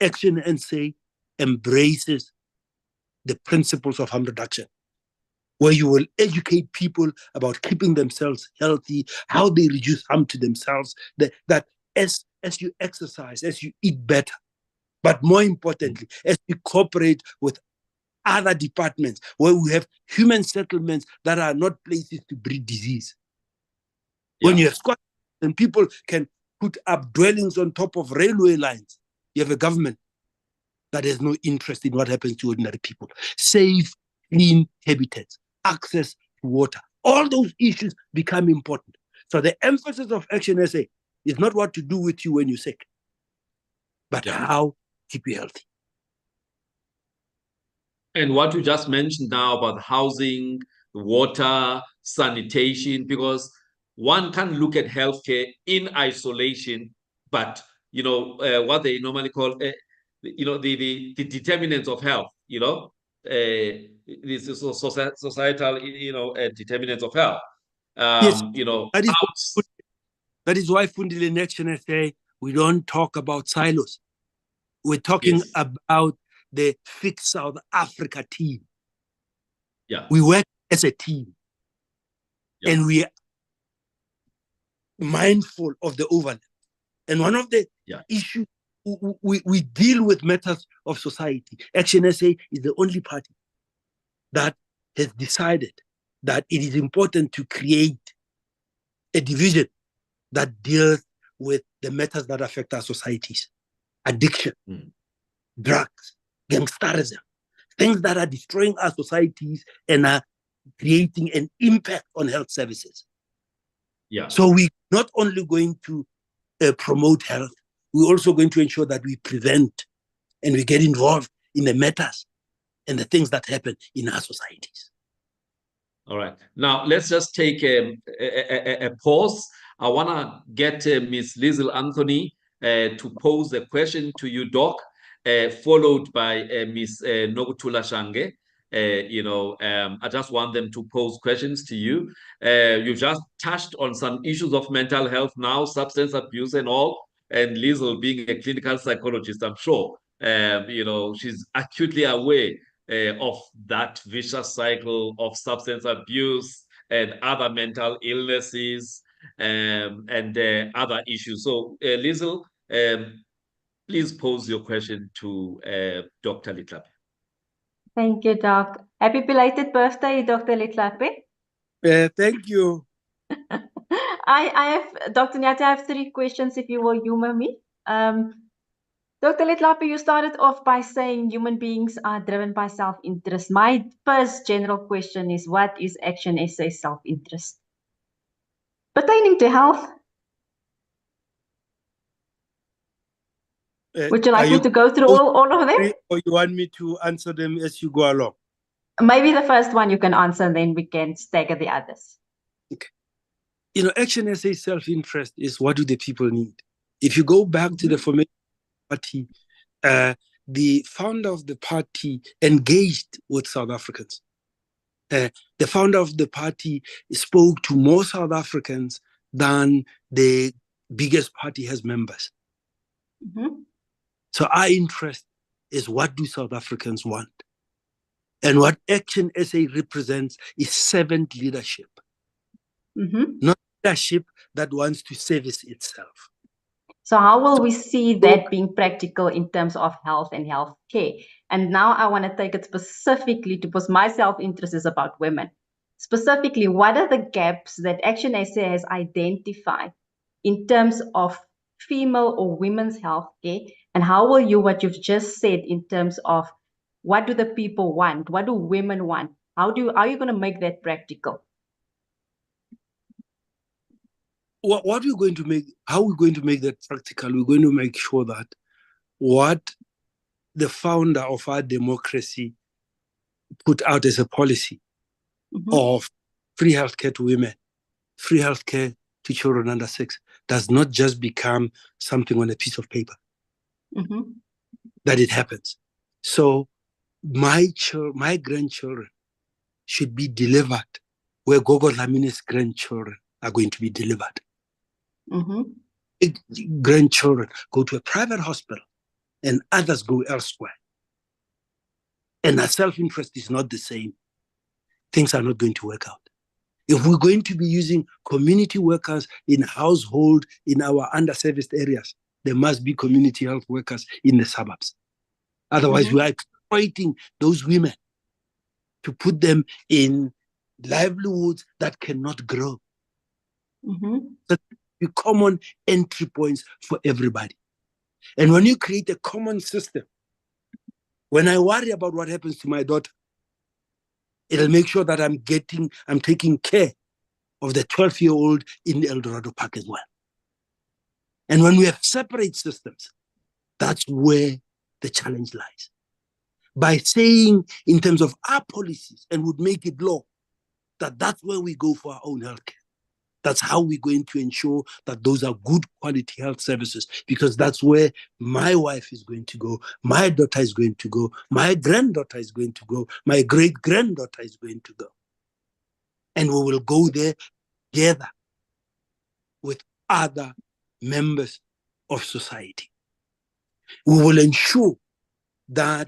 Action SA embraces the principles of harm reduction, where you will educate people about keeping themselves healthy, how they reduce harm to themselves, that as you exercise, as you eat better, but more importantly, as you cooperate with other departments, where we have human settlements that are not places to breed disease. When you have squats and people can put up dwellings on top of railway lines, you have a government that has no interest in what happens to ordinary people. Safe, clean habitats, access to water. All those issues become important. So the emphasis of Action SA is not what to do with you when you're sick, but how to keep you healthy. And what you just mentioned now about housing, water, sanitation, because one can look at healthcare in isolation, but what they normally call the determinants of health, this is societal determinants of health. Yes, that is why Fundi and Action SA, we don't talk about silos. We're talking about the Fix South Africa team. Yeah. We work as a team. Yeah. And we are mindful of the overlap. And one of the issues, we deal with matters of society. Action SA is the only party that has decided that it is important to create a division that deals with the matters that affect our societies. Addiction, drugs, gangsterism, things that are destroying our societies and are creating an impact on health services. Yeah. So we're not only going to promote health, we're also going to ensure that we prevent and we get involved in the matters and the things that happen in our societies. All right. Now, let's just take a pause. I want to get Ms. Liesl Anthony to pose a question to you, Doc, followed by Ms. Nogutula Shange. I just want them to pose questions to you. You just touched on some issues of mental health now, substance abuse and all. And Liesl, being a clinical psychologist, I'm sure, she's acutely aware of that vicious cycle of substance abuse and other mental illnesses and other issues. So, Liesl, please pose your question to Dr. Letlape. Thank you, Doc. Happy belated birthday, Dr. Letlape. Thank you. I have, Dr. Nyati, I have 3 questions if you will humor me. Dr. Letlape, you started off by saying human beings are driven by self-interest. My first general question is, what is Action SA self-interest pertaining to health? Would you like me to go through all of them? Or you want me to answer them as you go along? Maybe the first one you can answer, and then we can stagger the others. Okay. Action SA self-interest is, what do the people need? If you go back to the formation party, the founder of the party engaged with South Africans. The founder of the party spoke to more South Africans than the biggest party has members. Mm-hmm. So our interest is, what do South Africans want? And what Action SA represents is servant leadership. Mm-hmm. Not leadership that wants to service itself. So how will we see that being practical in terms of health and healthcare? And now I want to take it specifically because my self-interest is about women. Specifically, what are the gaps that Action SA has identified in terms of female or women's healthcare? And how will you, what you've just said in terms of what do the people want? What do women want? How are you going to make that practical? How we're going to make that practical? We're going to make sure that what the founder of our democracy put out as a policy of free healthcare to women, free healthcare to children under 6, does not just become something on a piece of paper. That it happens. So my grandchildren should be delivered where Gogo Dlamine's grandchildren are going to be delivered. Grandchildren go to a private hospital and others go elsewhere. And our self-interest is not the same. Things are not going to work out. If we're going to be using community workers in household, in our underserviced areas, there must be community health workers in the suburbs. Otherwise, we are exploiting those women to put them in livelihoods that cannot grow. So the common entry points for everybody. And when you create a common system, when I worry about what happens to my daughter, it'll make sure that I'm taking care of the 12-year-old in El Dorado Park as well. And when we have separate systems, that's where the challenge lies. By saying in terms of our policies and would make it law, that's where we go for our own healthcare. That's how we're going to ensure that those are good quality health services, because that's where my wife is going to go, my daughter is going to go, my granddaughter is going to go, my great-granddaughter is going to go. And we will go there together with other members of society. We will ensure that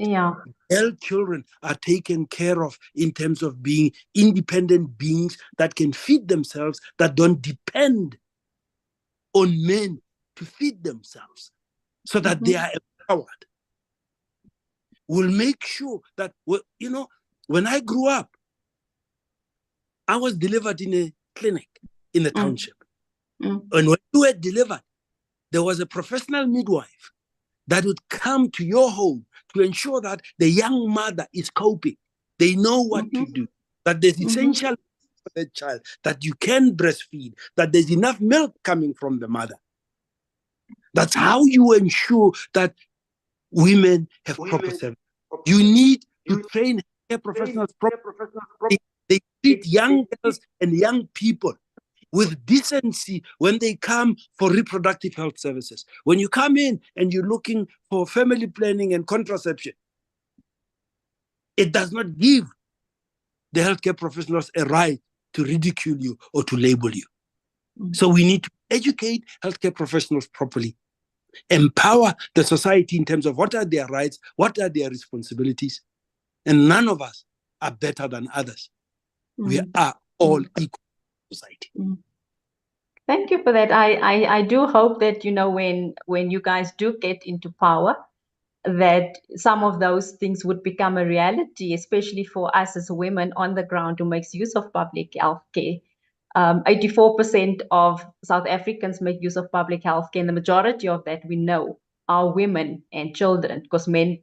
health children are taken care of in terms of being independent beings that can feed themselves, that don't depend on men to feed themselves, so that they are empowered. We'll make sure that, when I grew up, I was delivered in a clinic in the township. And when you were delivered, there was a professional midwife that would come to your home to ensure that the young mother is coping. They know what to do, that there's essential for the child, that you can breastfeed, that there's enough milk coming from the mother. That's how you ensure that women have proper service. You need to train care professionals properly. They treat young girls and young people with decency when they come for reproductive health services. When you come in and you're looking for family planning and contraception, it does not give the healthcare professionals a right to ridicule you or to label you. So we need to educate healthcare professionals properly, empower the society in terms of what are their rights, what are their responsibilities, and none of us are better than others. We are all equal in society. Thank you for that. I do hope that, when you guys do get into power, that some of those things would become a reality, especially for us as women on the ground who makes use of public health care. 84% of South Africans make use of public health care, and the majority of that we know are women and children, because men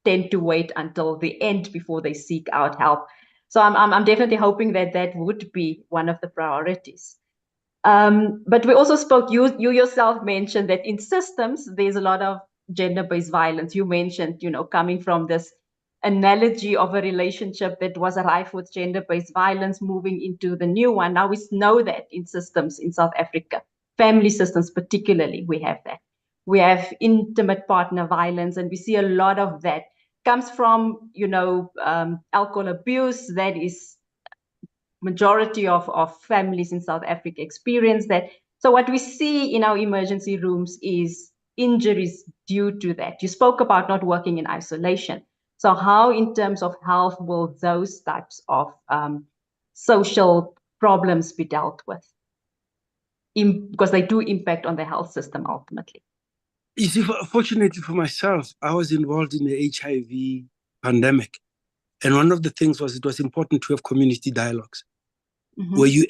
tend to wait until the end before they seek out help. So I'm definitely hoping that would be one of the priorities. But we also spoke, you yourself mentioned that in systems, there's a lot of gender-based violence. You mentioned, coming from this analogy of a relationship that was rife with gender-based violence moving into the new one. Now we know that in systems in South Africa, family systems particularly, we have that. We have intimate partner violence, and we see a lot of that comes from, alcohol abuse. That is majority of families in South Africa experience that. So what we see in our emergency rooms is injuries due to that. You spoke about not working in isolation. So how, in terms of health, will those types of social problems be dealt with? Because they do impact on the health system ultimately. You see, fortunately for myself, I was involved in the HIV pandemic. And one of the things was, it was important to have community dialogues where you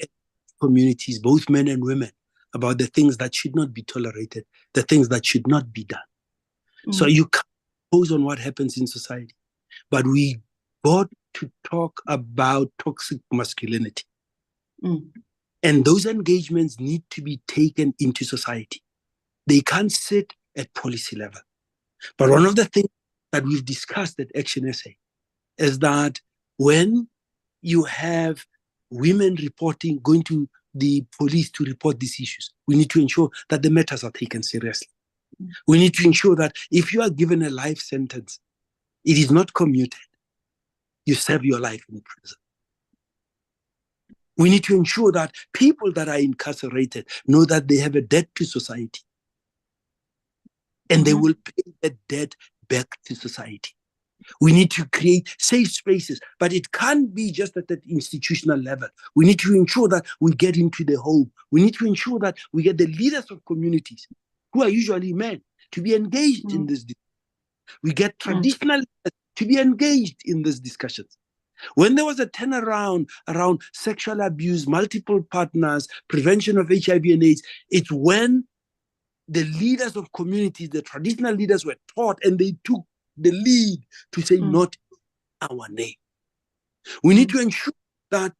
communities, both men and women, about the things that should not be tolerated, the things that should not be done. So you can't impose on what happens in society, but we got to talk about toxic masculinity. And those engagements need to be taken into society. They can't sit at policy level. But one of the things that we've discussed at Action SA is that when you have women going to the police to report these issues, we need to ensure that the matters are taken seriously. We need to ensure that if you are given a life sentence, it is not commuted. You serve your life in prison. We need to ensure that people that are incarcerated know that they have a debt to society, and they will pay that debt back to society. We need to create safe spaces, but it can't be just at that institutional level. We need to ensure that we get into the home. We need to ensure that we get the leaders of communities, who are usually men, to be engaged in this. We get traditional leaders to be engaged in these discussions. When there was a turnaround around sexual abuse, multiple partners, prevention of HIV and AIDS, it's when the leaders of communities, the traditional leaders, were taught and they took the lead to say, not our name. We need to ensure that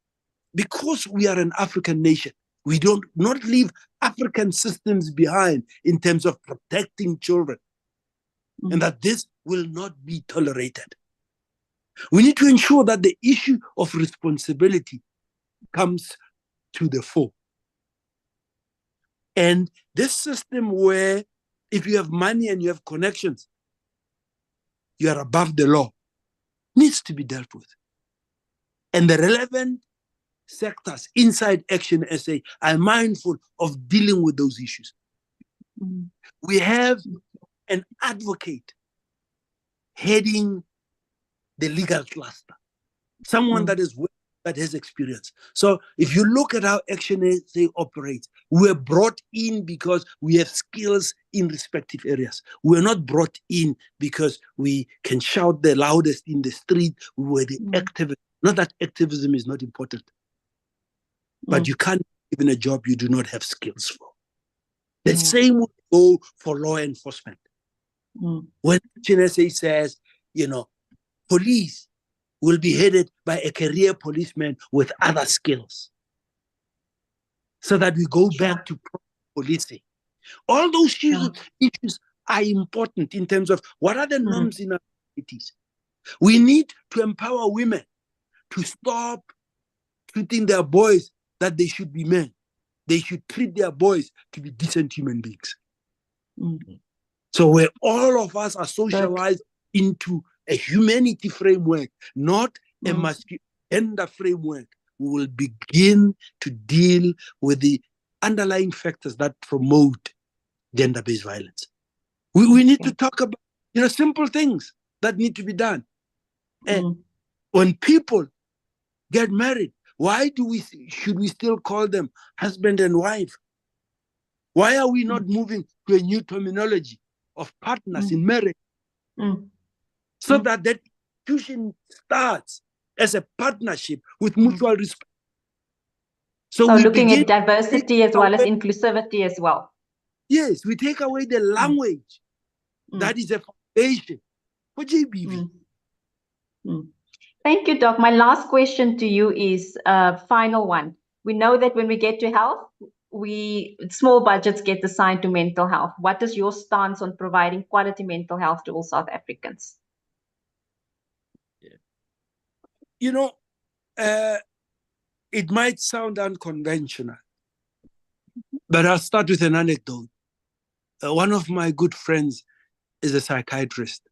because we are an African nation, we don't not leave African systems behind in terms of protecting children, and that this will not be tolerated. We need to ensure that the issue of responsibility comes to the fore. And this system where if you have money and you have connections, you are above the law, needs to be dealt with. And the relevant sectors inside Action SA are mindful of dealing with those issues. We have an advocate heading the legal cluster, someone that has experience. So if you look at how Action SA operates, we're brought in because we have skills in respective areas. We're not brought in because we can shout the loudest in the street. We were the activists. Not that activism is not important, but you can't give in a job you do not have skills for. The same will go for law enforcement. When Action SA says, police will be headed by a career policeman with other skills, so that we go back to policing. All those issues are important in terms of what are the norms in our communities. We need to empower women to stop treating their boys that they should be men. They should treat their boys to be decent human beings. So where all of us are socialized into a humanity framework, not a masculine gender framework, we will begin to deal with the underlying factors that promote gender-based violence. We need to talk about simple things that need to be done. And when people get married, why should we still call them husband and wife? Why are we not moving to a new terminology of partners in marriage? So that institution starts as a partnership with mutual respect. So looking at diversity as well as inclusivity as well. Yes, we take away the language that is a foundation for GBV. Thank you, Doc. My last question to you is a final one. We know that when we get to health, small budgets get assigned to mental health. What is your stance on providing quality mental health to all South Africans? It might sound unconventional, but I'll start with an anecdote. One of my good friends is a psychiatrist,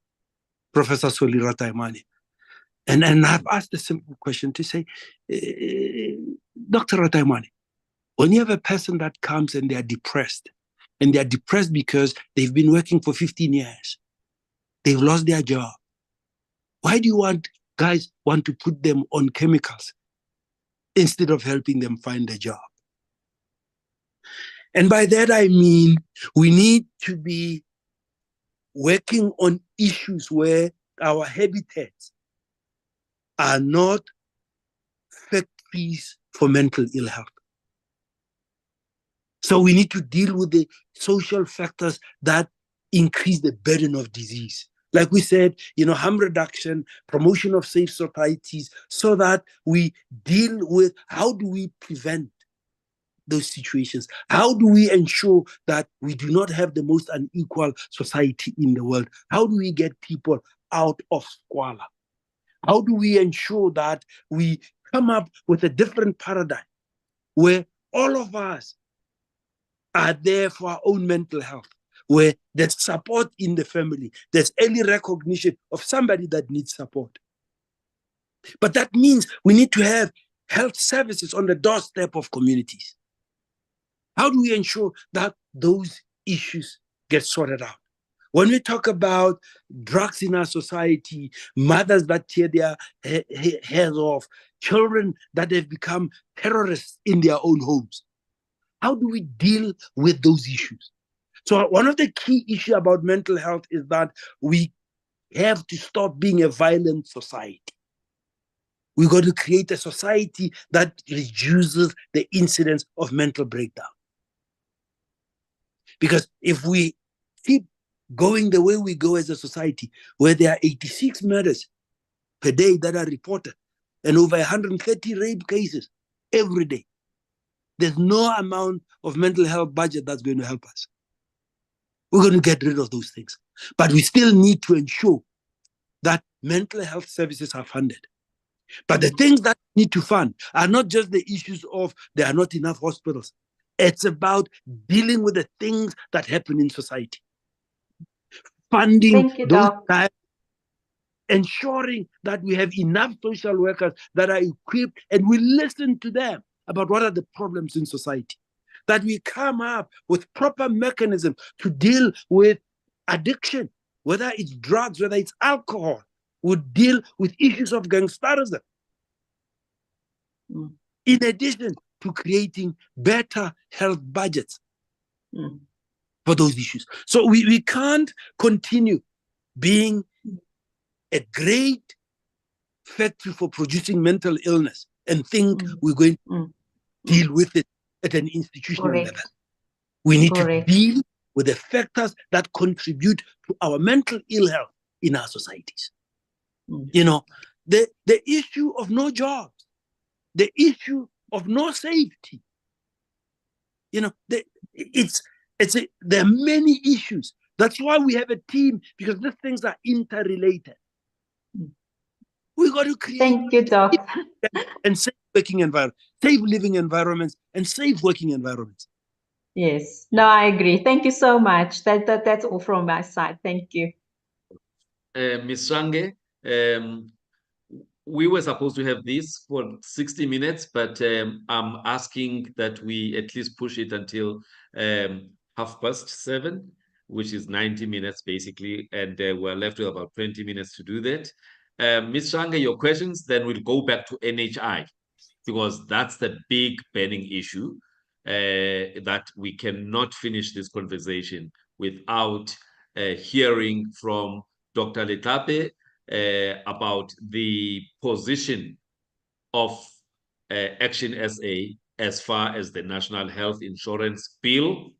Professor Solira Taimane. And I've asked a simple question to say, Dr. Taimane, when you have a person that comes and they are depressed because they've been working for 15 years, they've lost their job, why do you guys want to put them on chemicals instead of helping them find a job? And by that I mean we need to be working on issues where our habitats are not factories for mental ill health. So we need to deal with the social factors that increase the burden of disease. Like we said, harm reduction, promotion of safe societies, so that we deal with how do we prevent those situations? How do we ensure that we do not have the most unequal society in the world? How do we get people out of squalor? How do we ensure that we come up with a different paradigm where all of us are there for our own mental health, where there's support in the family, there's early recognition of somebody that needs support? But that means we need to have health services on the doorstep of communities. How do we ensure that those issues get sorted out? When we talk about drugs in our society, mothers that tear their hairs off, children that have become terrorists in their own homes, how do we deal with those issues? So one of the key issues about mental health is that we have to stop being a violent society. We got to create a society that reduces the incidence of mental breakdown. Because if we keep going the way we go as a society, where there are 86 murders per day that are reported and over 130 rape cases every day, there's no amount of mental health budget that's going to help us. We're going to get rid of those things. But we still need to ensure that mental health services are funded. But the things that need to fund are not just the issues of there are not enough hospitals. It's about dealing with the things that happen in society. Funding those types, ensuring that we have enough social workers that are equipped and we listen to them about what are the problems in society. That we come up with proper mechanisms to deal with addiction, whether it's drugs, whether it's alcohol, would deal with issues of gangsterism. In addition to creating better health budgets for those issues. So we can't continue being a great factory for producing mental illness and think we're going to deal with it at an institutional level. We need to deal with the factors that contribute to our mental ill health in our societies. You know, the issue of no jobs, the issue of no safety. You know, there are many issues. That's why we have a team, because these things are interrelated. We got to create. Thank you, Doc. And safe working environments, safe living environments, and safe working environments. Yes, no, I agree. Thank you so much. That's all from my side. Thank you. Ms. Shange, we were supposed to have this for 60 minutes, but I'm asking that we at least push it until 7:30, which is 90 minutes basically, and we're left with about 20 minutes to do that. Ms. Shange, your questions, then we'll go back to NHI, because that's the big burning issue that we cannot finish this conversation without hearing from Dr. Letlape about the position of Action SA as far as the National Health Insurance Bill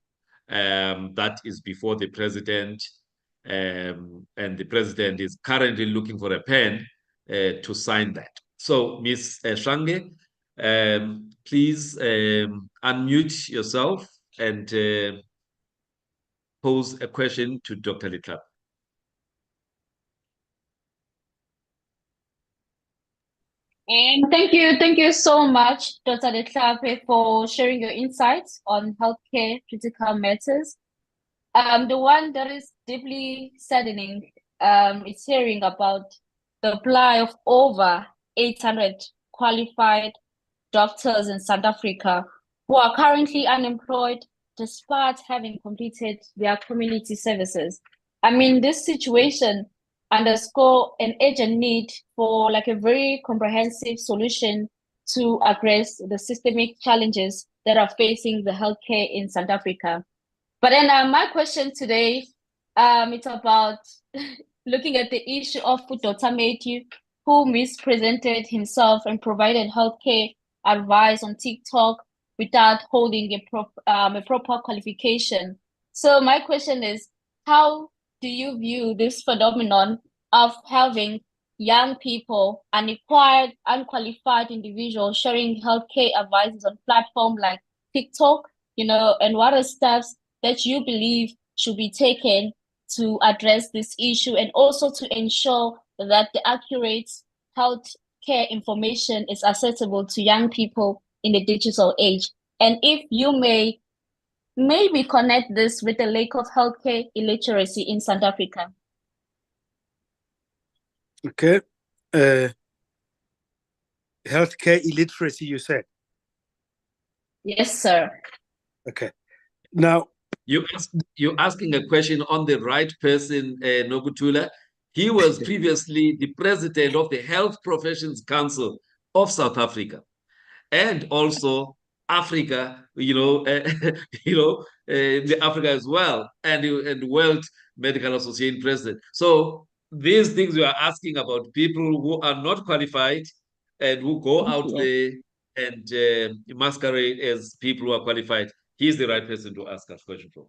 that is before the president, and the president is currently looking for a pen to sign that. So, Ms. Shange, please unmute yourself and pose a question to Dr. Letlape. Thank you so much, Dr. Letlape, for sharing your insights on healthcare critical matters. The one that is deeply saddening is hearing about the apply of over 800 qualified doctors in South Africa who are currently unemployed despite having completed their community services. I mean, this situation underscore an urgent need for like a very comprehensive solution to address the systemic challenges that are facing the healthcare in South Africa. But then my question today, it's about looking at the issue of Dr. Matthew, who mispresented himself and provided healthcare advice on TikTok without holding a proper qualification. So my question is, how do you view this phenomenon of having young people, unqualified individuals sharing healthcare advices on platforms like TikTok, and what are steps that you believe should be taken to address this issue and also to ensure that the accurate health care information is accessible to young people in the digital age? And if you may maybe connect this with the lack of healthcare illiteracy in South Africa. Okay. Healthcare illiteracy, you said? Yes, sir. Okay. Now, you're asking a question on the right person, Nokutula. He was previously the president of the Health Professions Council of South Africa, and also Africa, the Africa as well, and World Medical Association president. So these things we are asking about people who are not qualified and who go out there and masquerade as people who are qualified, he's the right person to ask us questions from.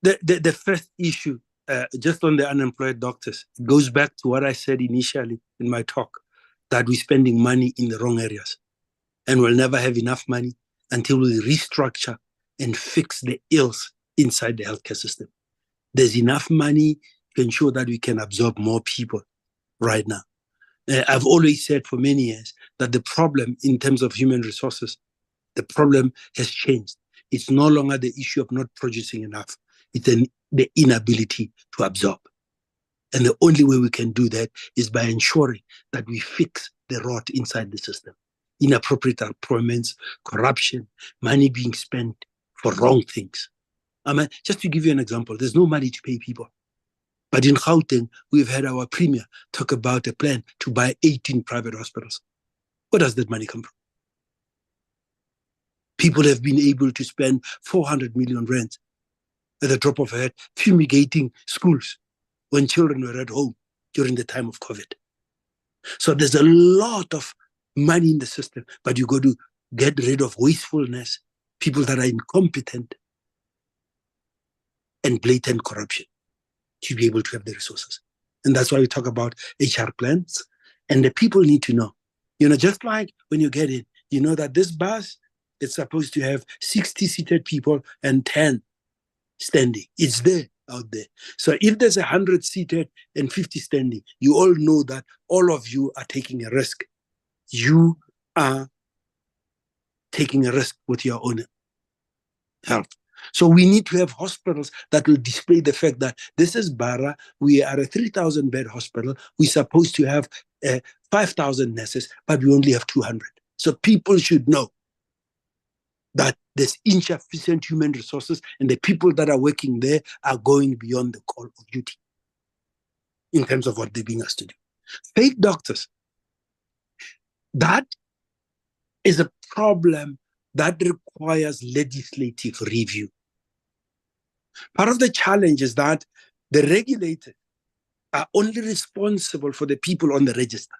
The first issue, just on the unemployed doctors, it goes back to what I said initially in my talk, that we're spending money in the wrong areas. And we'll never have enough money until we restructure and fix the ills inside the healthcare system. There's enough money to ensure that we can absorb more people right now. I've always said for many years that the problem in terms of human resources, the problem has changed. It's no longer the issue of not producing enough. It's the inability to absorb. And the only way we can do that is by ensuring that we fix the rot inside the system. Inappropriate appointments, corruption, money being spent for wrong things. I mean, just to give you an example, there's no money to pay people. But in Gauteng, we've had our premier talk about a plan to buy 18 private hospitals. Where does that money come from? People have been able to spend 400 million rand at the drop of a hat, fumigating schools when children were at home during the time of COVID. So there's a lot of money in the system, but you got to get rid of wastefulness, people that are incompetent, and blatant corruption to be able to have the resources. And that's why we talk about HR plans. And the people need to know, just like when you get in, you know that this bus is supposed to have 60 seated people and 10 standing. It's there out there. So if there's 100 seated and 50 standing, you all know that all of you are taking a risk. You are taking a risk with your own health. So we need to have hospitals that will display the fact that this is Bara, we are a 3,000 bed hospital, we're supposed to have 5,000 nurses, but we only have 200. So people should know that there's insufficient human resources and the people that are working there are going beyond the call of duty in terms of what they're being asked to do. Fake doctors, that is a problem that requires legislative review. Part of the challenge is that the regulators are only responsible for the people on the register.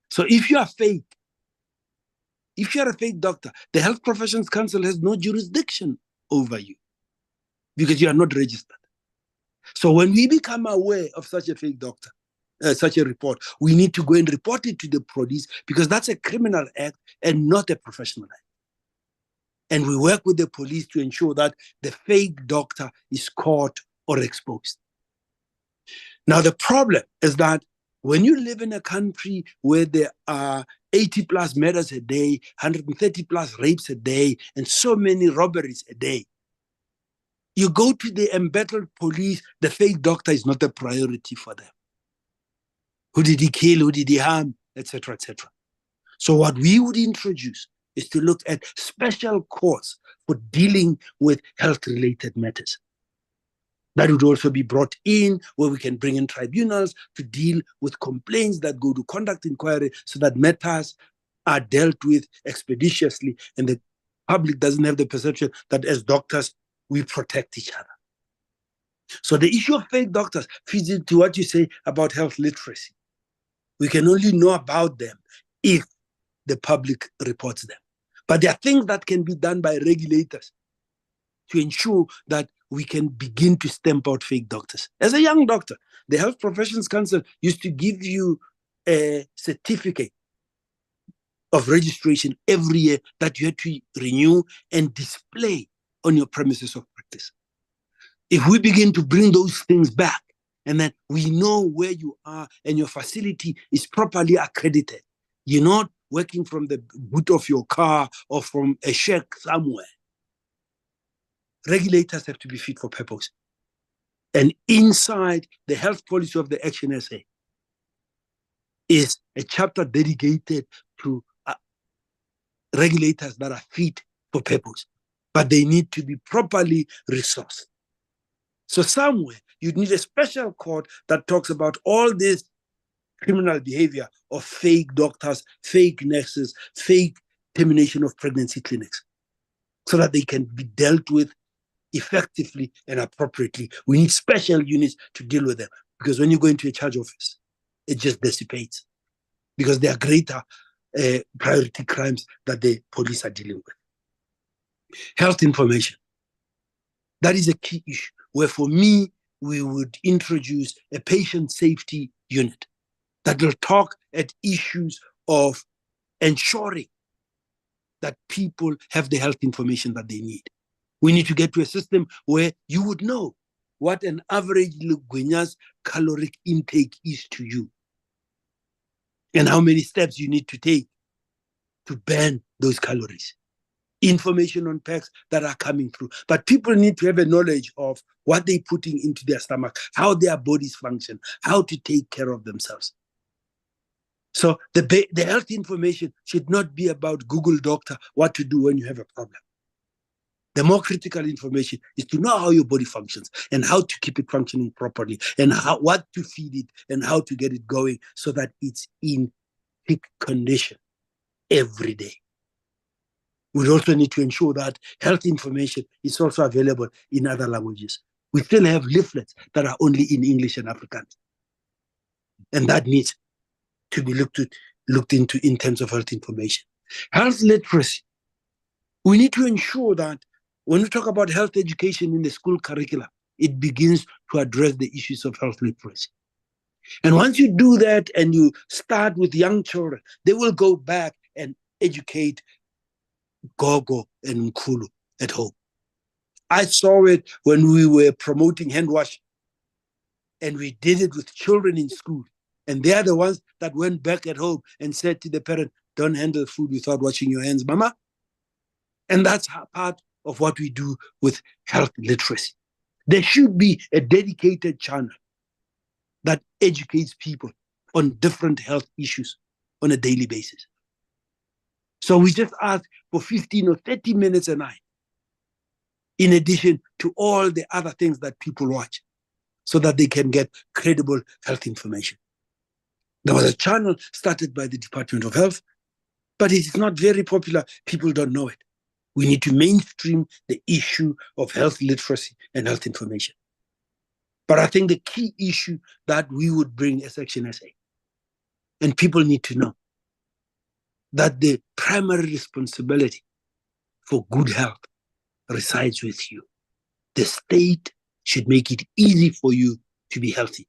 So if you are fake, if you're a fake doctor, the Health Professions Council has no jurisdiction over you because you are not registered. So when we become aware of such a fake doctor, such a report, we need to go and report it to the police because that's a criminal act and not a professional act. And we work with the police to ensure that the fake doctor is caught or exposed. Now, the problem is that when you live in a country where there are 80 plus murders a day, 130 plus rapes a day, and so many robberies a day, you go to the embattled police, the fake doctor is not a priority for them. Who did he kill? Who did he harm? Etc., etc. So what we would introduce is to look at special courts for dealing with health-related matters. That would also be brought in where we can bring in tribunals to deal with complaints that go to conduct inquiry so that matters are dealt with expeditiously and the public doesn't have the perception that as doctors, we protect each other. So the issue of fake doctors feeds into what you say about health literacy. We can only know about them if the public reports them. But there are things that can be done by regulators to ensure that we can begin to stamp out fake doctors. As a young doctor, the Health Professions Council used to give you a certificate of registration every year that you had to renew and display on your premises of practice. If we begin to bring those things back, and then we know where you are and your facility is properly accredited, you're not working from the boot of your car or from a shack somewhere. Regulators have to be fit for purpose. And inside the health policy of the Action SA is a chapter dedicated to regulators that are fit for purpose, but they need to be properly resourced. So somewhere you need a special court that talks about all this criminal behavior of fake doctors, fake nurses, fake termination of pregnancy clinics, so that they can be dealt with effectively and appropriately. We need special units to deal with them, because when you go into a charge office, it just dissipates because there are greater priority crimes that the police are dealing with. Health information. That is a key issue where, for me, we would introduce a patient safety unit that will talk at issues of ensuring that people have the health information that they need. We need to get to a system where you would know what an average Lugwenya's caloric intake is to you and how many steps you need to take to burn those calories. Information on packs that are coming through. But people need to have a knowledge of what they're putting into their stomach, how their bodies function, how to take care of themselves. So the health information should not be about Google Doctor, what to do when you have a problem. The more critical information is to know how your body functions and how to keep it functioning properly and what to feed it and how to get it going so that it's in peak condition every day. We also need to ensure that health information is also available in other languages. We still have leaflets that are only in English and Afrikaans. And that needs to be looked into in terms of health information. Health literacy. We need to ensure that when we talk about health education in the school curricula, it begins to address the issues of health literacy. And once you do that and you start with young children, they will go back and educate Gogo and Mkulu at home. I saw it when we were promoting hand washing, and we did it with children in school. And they are the ones that went back at home and said to the parent, don't handle food without washing your hands, mama. And that's part of what we do with health literacy. There should be a dedicated channel that educates people on different health issues on a daily basis. So we just ask for 15 or 30 minutes a night, in addition to all the other things that people watch, so that they can get credible health information. There was a channel started by the Department of Health, but it is not very popular. People don't know it. We need to mainstream the issue of health literacy and health information. But I think the key issue that we would bring as Action SA, and people need to know, that the primary responsibility for good health resides with you. The state should make it easy for you to be healthy.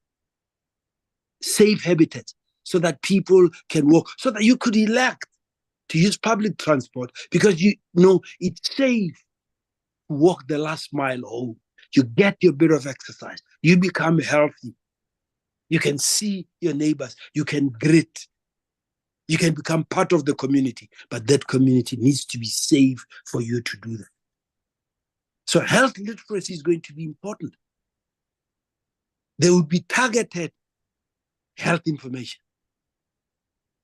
Safe habitats so that people can walk, so that you could elect to use public transport because you know it's safe to walk the last mile home. You get your bit of exercise. You become healthy. You can see your neighbors. You can greet. You can become part of the community, but that community needs to be safe for you to do that. So health literacy is going to be important. There will be targeted health information.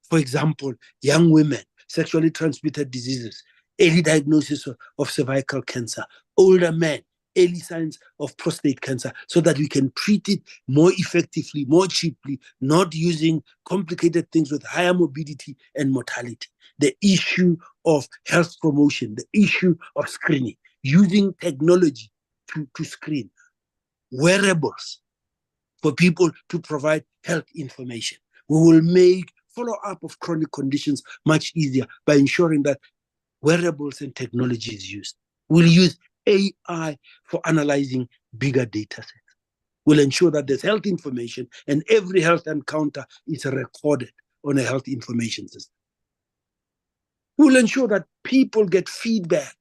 For example, young women, sexually transmitted diseases, early diagnosis of cervical cancer, older men, early signs of prostate cancer, so that we can treat it more effectively, more cheaply, not using complicated things with higher morbidity and mortality. The issue of health promotion, the issue of screening, using technology to screen, wearables for people to provide health information. We will make follow-up of chronic conditions much easier by ensuring that wearables and technology is used. We'll use AI for analyzing bigger data sets. We'll ensure that there's health information and every health encounter is recorded on a health information system. We'll ensure that people get feedback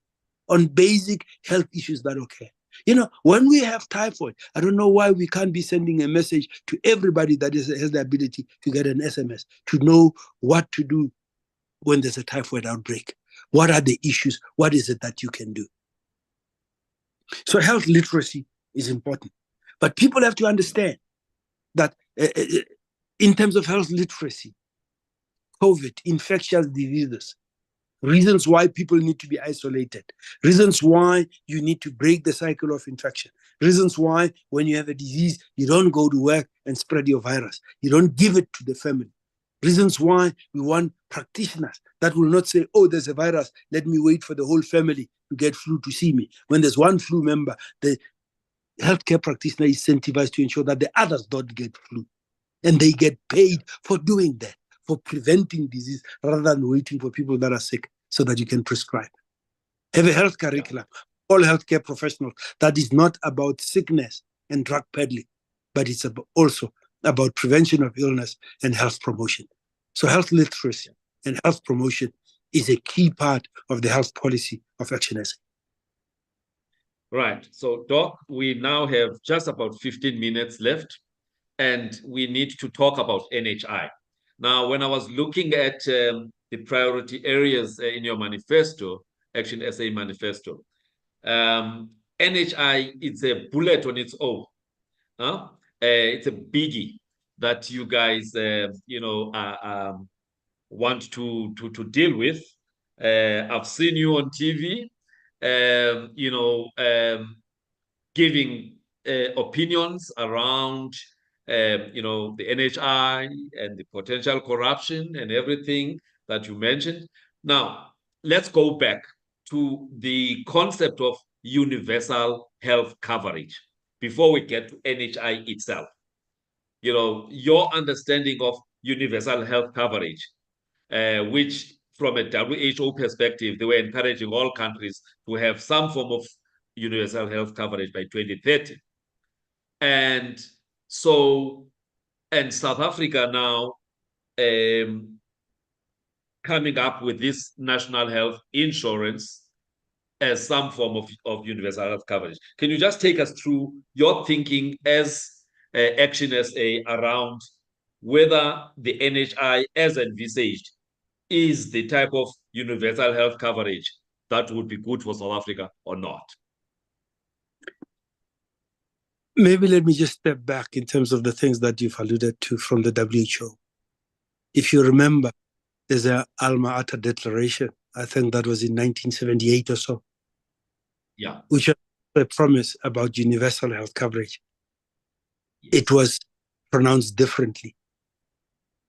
on basic health issues that occur. You know, when we have typhoid, I don't know why we can't be sending a message to everybody that has the ability to get an SMS to know what to do when there's a typhoid outbreak. What are the issues? What is it that you can do? So health literacy is important. But people have to understand that in terms of health literacy, COVID, infectious diseases, reasons why people need to be isolated, reasons why you need to break the cycle of infection, reasons why when you have a disease, you don't go to work and spread your virus. You don't give it to the family. Reasons why we want practitioners that will not say, oh, there's a virus, let me wait for the whole family to get flu to see me. When there's one flu member, the healthcare practitioner is incentivized to ensure that the others don't get flu. And they get paid for doing that, for preventing disease, rather than waiting for people that are sick so that you can prescribe. Have a health curriculum, all healthcare professionals, that is not about sickness and drug peddling, but it's also about prevention of illness and health promotion. So health literacy and health promotion is a key part of the health policy of Action SA. Right. So, Doc, we now have just about 15 minutes left, and we need to talk about NHI. Now, when I was looking at the priority areas in your manifesto, Action SA manifesto, NHI, it's a bullet on its own. It's a biggie that you guys, want to deal with. I've seen you on TV, giving opinions around, the NHI and the potential corruption and everything that you mentioned. Now, let's go back to the concept of universal health coverage before we get to NHI itself. Your understanding of universal health coverage, which from a WHO perspective, they were encouraging all countries to have some form of universal health coverage by 2030. And so, and South Africa now coming up with this national health insurance as some form of universal health coverage. Can you just take us through your thinking as Action SA around whether the NHI as envisaged is the type of universal health coverage that would be good for South Africa or not? Maybe let me just step back in terms of the things that you've alluded to from the WHO. If you remember, there's an Alma Ata Declaration, I think that was in 1978 or so, which was a promise about universal health coverage. It was pronounced differently.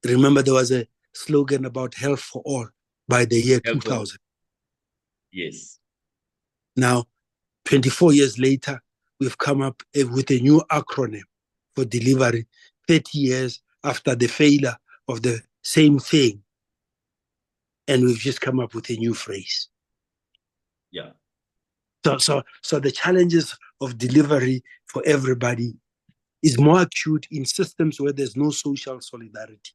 Remember, there was a slogan about health for all by the year 2000. Yes. Now, 24 years later, we've come up with a new acronym for delivery, 30 years after the failure of the same thing. And we've just come up with a new phrase. Yeah. So the challenges of delivery for everybody is more acute in systems where there's no social solidarity.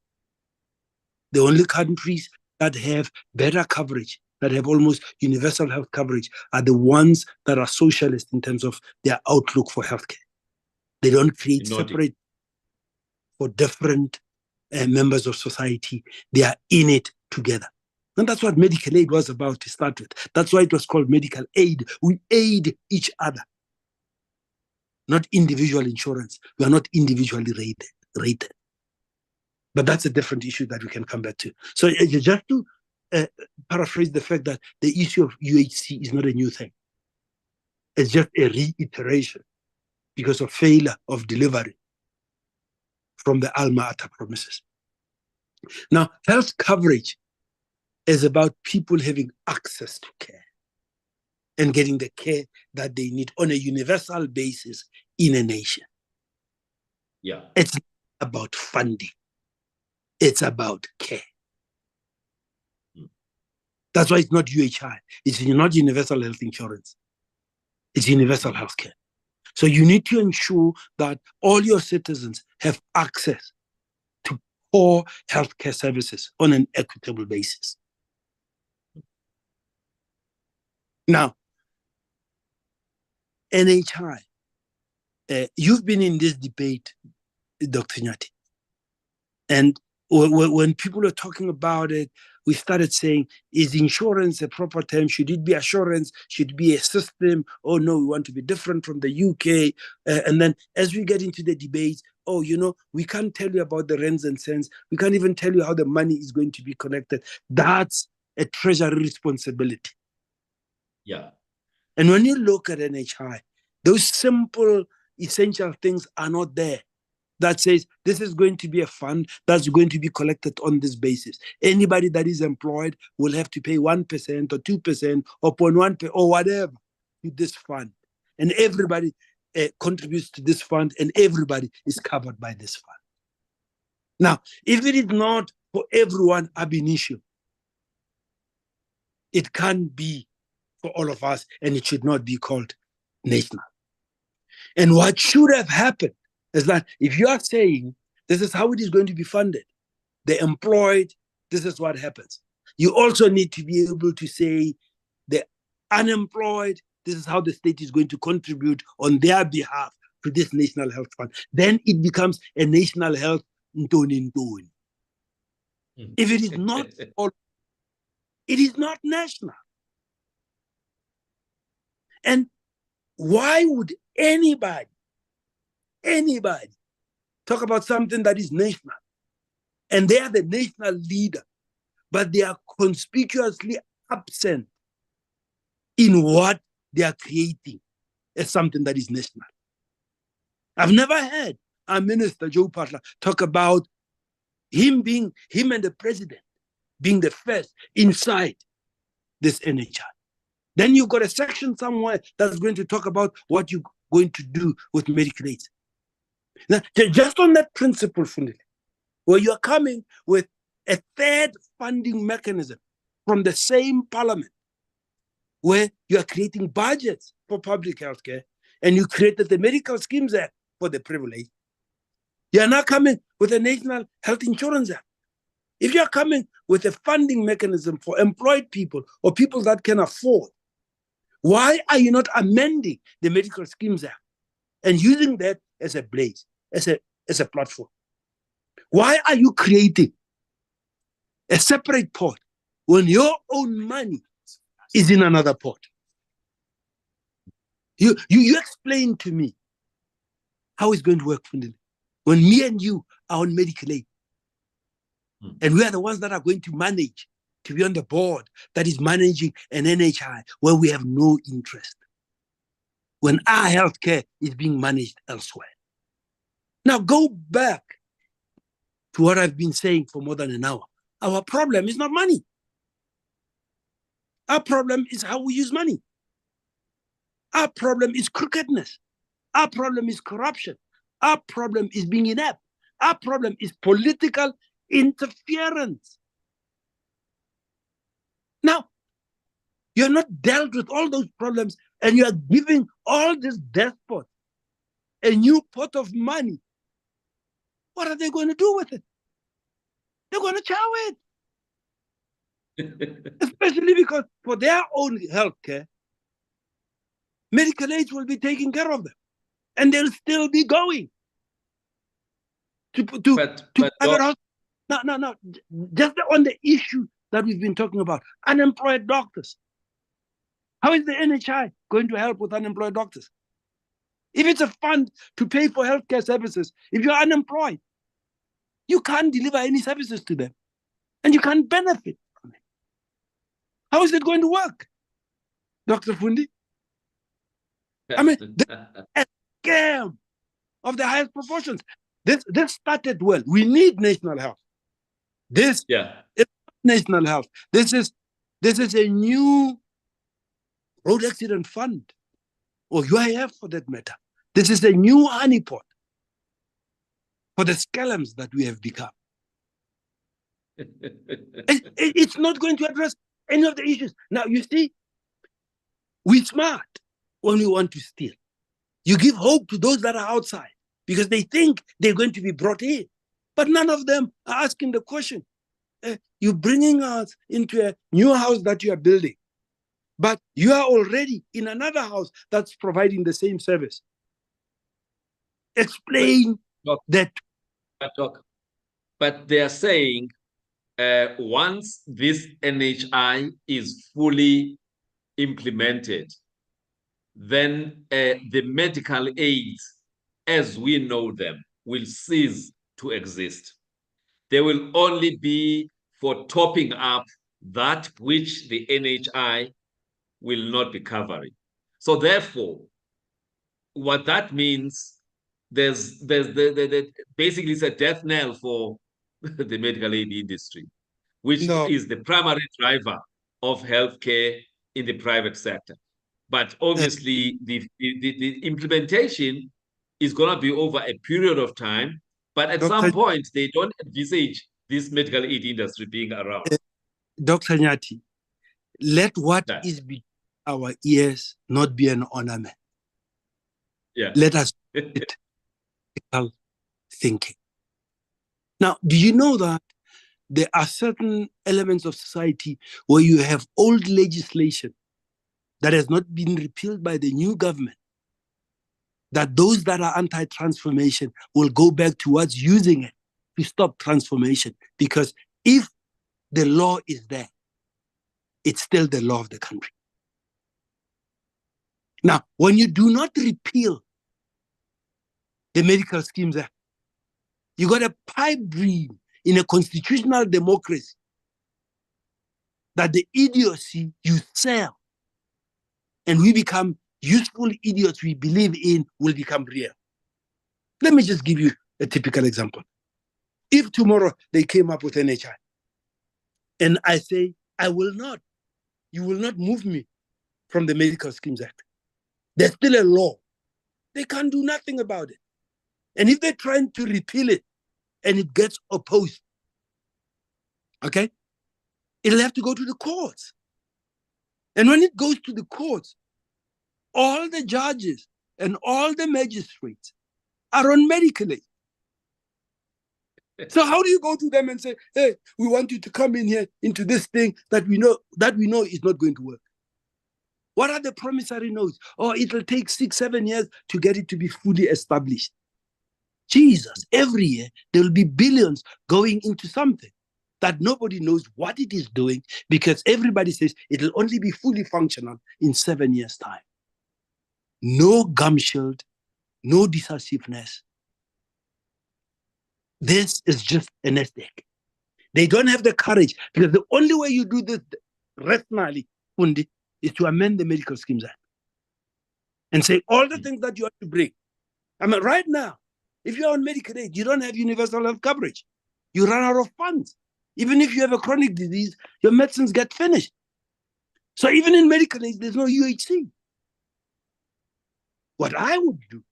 The only countries that have better coverage, that have almost universal health coverage, are the ones that are socialist in terms of their outlook for healthcare. They don't create separate for different members of society. They are in it together. And that's what medical aid was about to start with. That's why it was called medical aid. We aid each other, not individual insurance. We are not individually rated. But that's a different issue that we can come back to. So just to paraphrase the fact that the issue of UHC is not a new thing. It's just a reiteration because of failure of delivery from the Alma Ata promises. Now, health coverage is about people having access to care and getting the care that they need on a universal basis in a nation. Yeah. It's not about funding. It's about care. That's why it's not UHI. It's not universal health insurance. It's universal health care. So you need to ensure that all your citizens have access to core healthcare services on an equitable basis. Now, NHI, you've been in this debate, Dr. Nyati. And when people are talking about it, we started saying, is insurance a proper term? Should it be assurance? Should it be a system? Oh, no, we want to be different from the UK. And then as we get into the debates, oh, we can't tell you about the rands and cents. We can't even tell you how the money is going to be collected. That's a treasury responsibility. Yeah. And when you look at NHI, those simple, essential things are not there. That says this is going to be a fund that's going to be collected on this basis. Anybody that is employed will have to pay 1% or 2% or 0.1% or whatever to this fund. And everybody contributes to this fund and everybody is covered by this fund. Now, if it is not for everyone ab initio, it can't be for all of us, and it should not be called national. And what should have happened is that if you are saying this is how it is going to be funded, the employed, this is what happens. You also need to be able to say the unemployed, this is how the state is going to contribute on their behalf to this national health fund. Then it becomes a national health ntoni. If it is not, it is not national. And why would anybody talk about something that is national? And they are the national leader, but they are conspicuously absent in what they are creating as something that is national. I've never heard our minister, Joe Patla, talk about him and the president being the first inside this NHI. Then you've got a section somewhere that's going to talk about what you're going to do with medical aid. Now, just on that principle, Fundi, where you're coming with a third funding mechanism from the same parliament, where you are creating budgets for public health care, and you created the Medical Schemes Act for the privileged. You are now coming with a National Health Insurance Act. If you are coming with a funding mechanism for employed people or people that can afford, why are you not amending the Medical Schemes Act and using that as a blaze, as a platform? Why are you creating a separate pot when your own money is in another pot? You explain to me how it's going to work, Fundi, when me and you are on medical aid, and we are the ones that are going to manage to be on the board that is managing an NHI where we have no interest, when our healthcare is being managed elsewhere. Now go back to what I've been saying for more than an hour. Our problem is not money. Our problem is how we use money. Our problem is crookedness. Our problem is corruption. Our problem is being inept. Our problem is political interference. Now, you're not dealt with all those problems, and you are giving all these despots a new pot of money. What are they going to do with it? They're going to chow it. Especially because for their own healthcare, medical aids will be taking care of them, and they'll still be going to private hospitals. No. Just on the issue that we've been talking about, unemployed doctors. How is the NHI going to help with unemployed doctors? If it's a fund to pay for healthcare services, if you're unemployed, you can't deliver any services to them, and you can't benefit from it. How is it going to work, Dr. Fundi? I mean, a scam of the highest proportions. This started well. We need national health. This is national health. This is a new road accident fund, or UIF for that matter. This is a new honeypot for the scalams that we have become. It's not going to address any of the issues. Now, you see, we're smart when we want to steal. You give hope to those that are outside because they think they're going to be brought in. But none of them are asking the question. You're bringing us into a new house that you are building, but you are already in another house that's providing the same service. Explain that. But they are saying once this NHI is fully implemented, then the medical aids, as we know them, will cease to exist. They will only be for topping up that which the NHI will not be covering. So therefore, what that means, there's basically it's a death knell for the medical aid industry, which is the primary driver of healthcare in the private sector. But obviously, the implementation is going to be over a period of time. But at some point, they don't envisage this medical aid industry being around. Dr. Nyati, let what is between our ears not be an ornament. Yeah. Let us critical thinking. Now, do you know that there are certain elements of society where you have old legislation that has not been repealed by the new government, that those that are anti-transformation will go back towards using it to stop transformation? Because if the law is there, it's still the law of the country. Now, when you do not repeal the Medical Schemes Act, you got a pipe dream in a constitutional democracy that the idiocy you sell and we become useful idiots we believe in will become real. Let me just give you a typical example. If tomorrow they came up with NHI and I say, you will not move me from the Medical Schemes Act. There's still a law. They can't do nothing about it. And if they're trying to repeal it and it gets opposed, okay, it'll have to go to the courts. And when it goes to the courts, all the judges and all the magistrates are on medical aid. So how do you go to them and say, hey, we want you to come in here into this thing that we know is not going to work? What are the promissory notes? Oh, it'll take 6-7 years to get it to be fully established. Jesus, every year there will be billions going into something that nobody knows what it is doing because everybody says it'll only be fully functional in 7 years' time. No gum shield, no decisiveness. This is just a nest egg. They don't have the courage because the only way you do this rationally, Fundi, is to amend the Medical Schemes Act and say all the things that you have to bring. I mean, right now, if you're on medical aid, you don't have universal health coverage. You run out of funds. Even if you have a chronic disease, your medicines get finished. So even in medical aid, there's no UHC. What I would do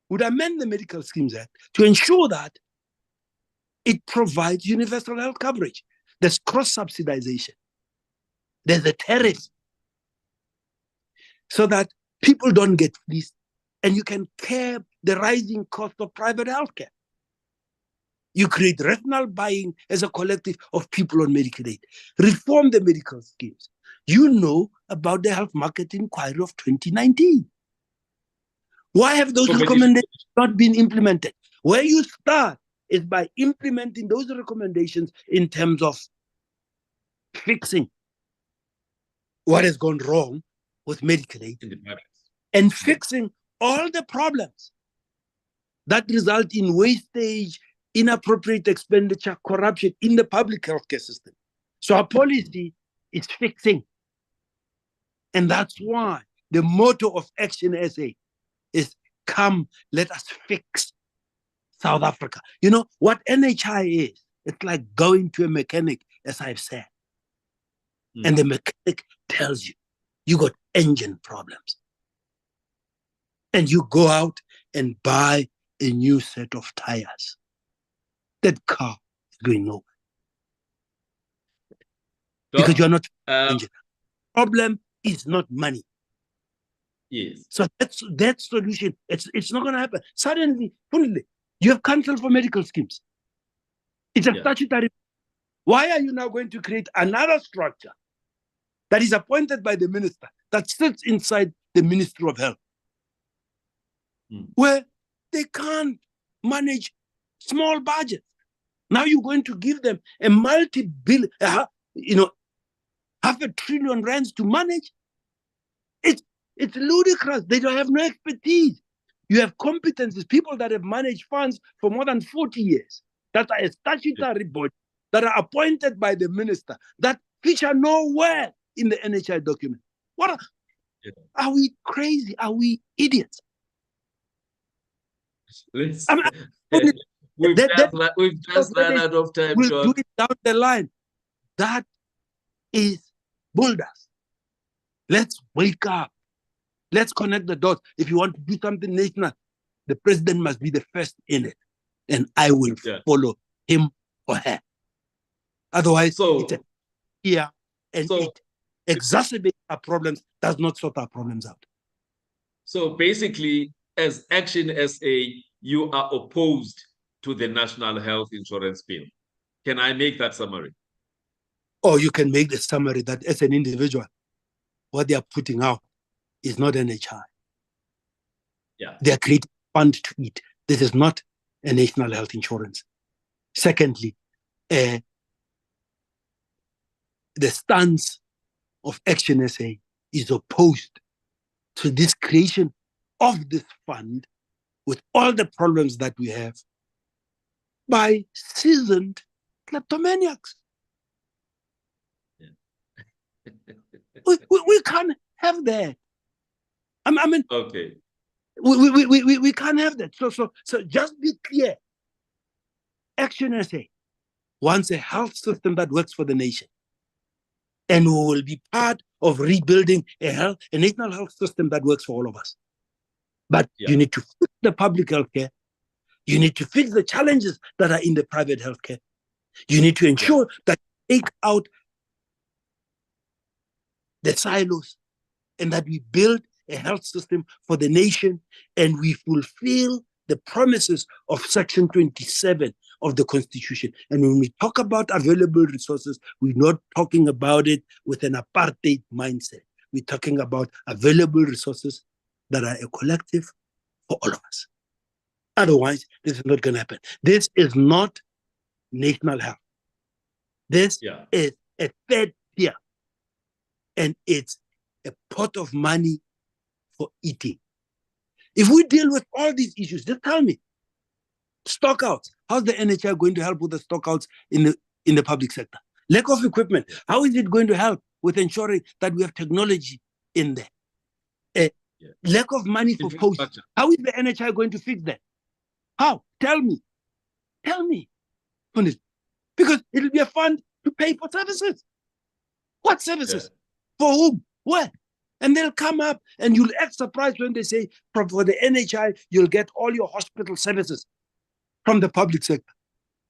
would amend the Medical Schemes Act to ensure that it provides universal health coverage. There's cross-subsidization. There's a tariff so that people don't get fleeced and you can curb the rising cost of private healthcare. You create rational buying as a collective of people on medical aid. Reform the medical schemes. You know about the health market inquiry of 2019. Why have those recommendations not been implemented? Where you start is by implementing those recommendations in terms of fixing what has gone wrong with medical aid and fixing all the problems that result in wastage, inappropriate expenditure, corruption in the public healthcare system. So our policy is fixing. And that's why the motto of Action SA is come, let us fix South Africa. You know, what NHI is, it's like going to a mechanic, as I've said. And the mechanic tells you, you got engine problems. And you go out and buy a new set of tires. That car is going nowhere. Because you're not engine. Problem is not money. Yes. So that solution, it's not going to happen. Suddenly, you have cancelled for medical schemes. It's a statutory. Why are you now going to create another structure that is appointed by the minister that sits inside the Ministry of Health, where they can't manage small budgets? Now you're going to give them a multi-billion, $500 billion rands to manage? It's ludicrous. They don't have no expertise. You have competencies, people that have managed funds for more than 40 years, that are a statutory body, that are appointed by the minister, that feature nowhere in the NHI document. Are we crazy? Are we idiots? We've just run out of time. We'll do it down the line. That is bulldoze. Let's wake up. Let's connect the dots. If you want to do something national, the president must be the first in it. and I will follow him or her. Otherwise, it's a fear, and it exacerbates our problems, does not sort our problems out. So basically, as Action SA, you are opposed to the National Health Insurance Bill. Can I make that summary? Or you can make the summary that as an individual, what they are putting out is not NHI. Yeah. They are creating a fund to eat. This is not a national health insurance. Secondly, the stance of Action SA is opposed to this creation of this fund with all the problems that we have by seasoned kleptomaniacs. Yeah. we can't have that. I mean, okay. We can't have that. So just be clear. Action SA wants a health system that works for the nation. And we will be part of rebuilding a national health system that works for all of us. But you need to fix the public healthcare. You need to fix the challenges that are in the private healthcare. You need to ensure that you take out the silos and that we build a health system for the nation and we fulfill the promises of Section 27 of the Constitution. And when we talk about available resources, we're not talking about it with an apartheid mindset. We're talking about available resources that are a collective for all of us. Otherwise, this is not going to happen. This is not national health. This is a third tier. And it's a pot of money for eating. If we deal with all these issues, just tell me, stockouts, how's the NHI going to help with the stockouts in the public sector? Lack of equipment, how is it going to help with ensuring that we have technology in there? Lack of money for posts, how is the NHI going to fix that? How? Tell me. Because it'll be a fund to pay for services. What services? For whom? Where? And they'll come up and you'll act surprised when they say, for the NHI, you'll get all your hospital services from the public sector.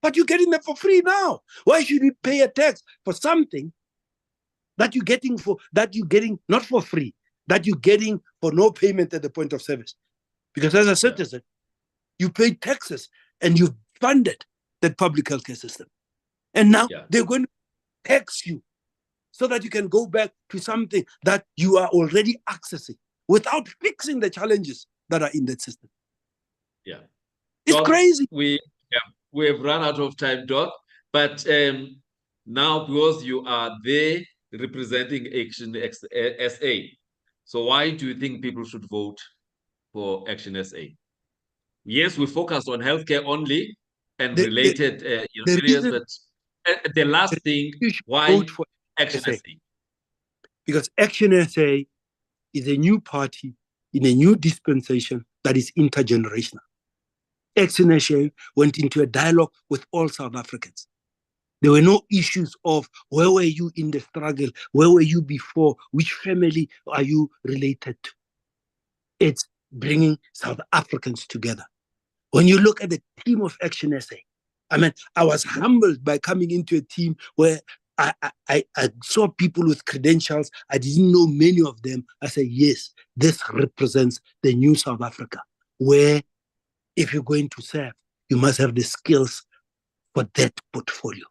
But you're getting them for free now. Why should we pay a tax for something that you're getting not for free, that you're getting for no payment at the point of service? Because as a citizen, you pay taxes and you've funded that public healthcare system. And now they're going to tax you so that you can go back to something that you are already accessing without fixing the challenges that are in that system. Yeah. It's Doc, crazy. We have run out of time, Doc. But now, because you are there representing Action SA, so why do you think people should vote for Action SA? Yes, we focused on healthcare only and related areas, but the last thing, why Action SA? Because Action SA is a new party in a new dispensation that is intergenerational. Action SA went into a dialogue with all South Africans. There were no issues of where were you in the struggle, where were you before, which family are you related to. It's bringing South Africans together. When you look at the team of Action SA, I mean, I was humbled by coming into a team where I saw people with credentials. I didn't know many of them. I said, yes, this represents the new South Africa, where if you're going to serve, you must have the skills for that portfolio.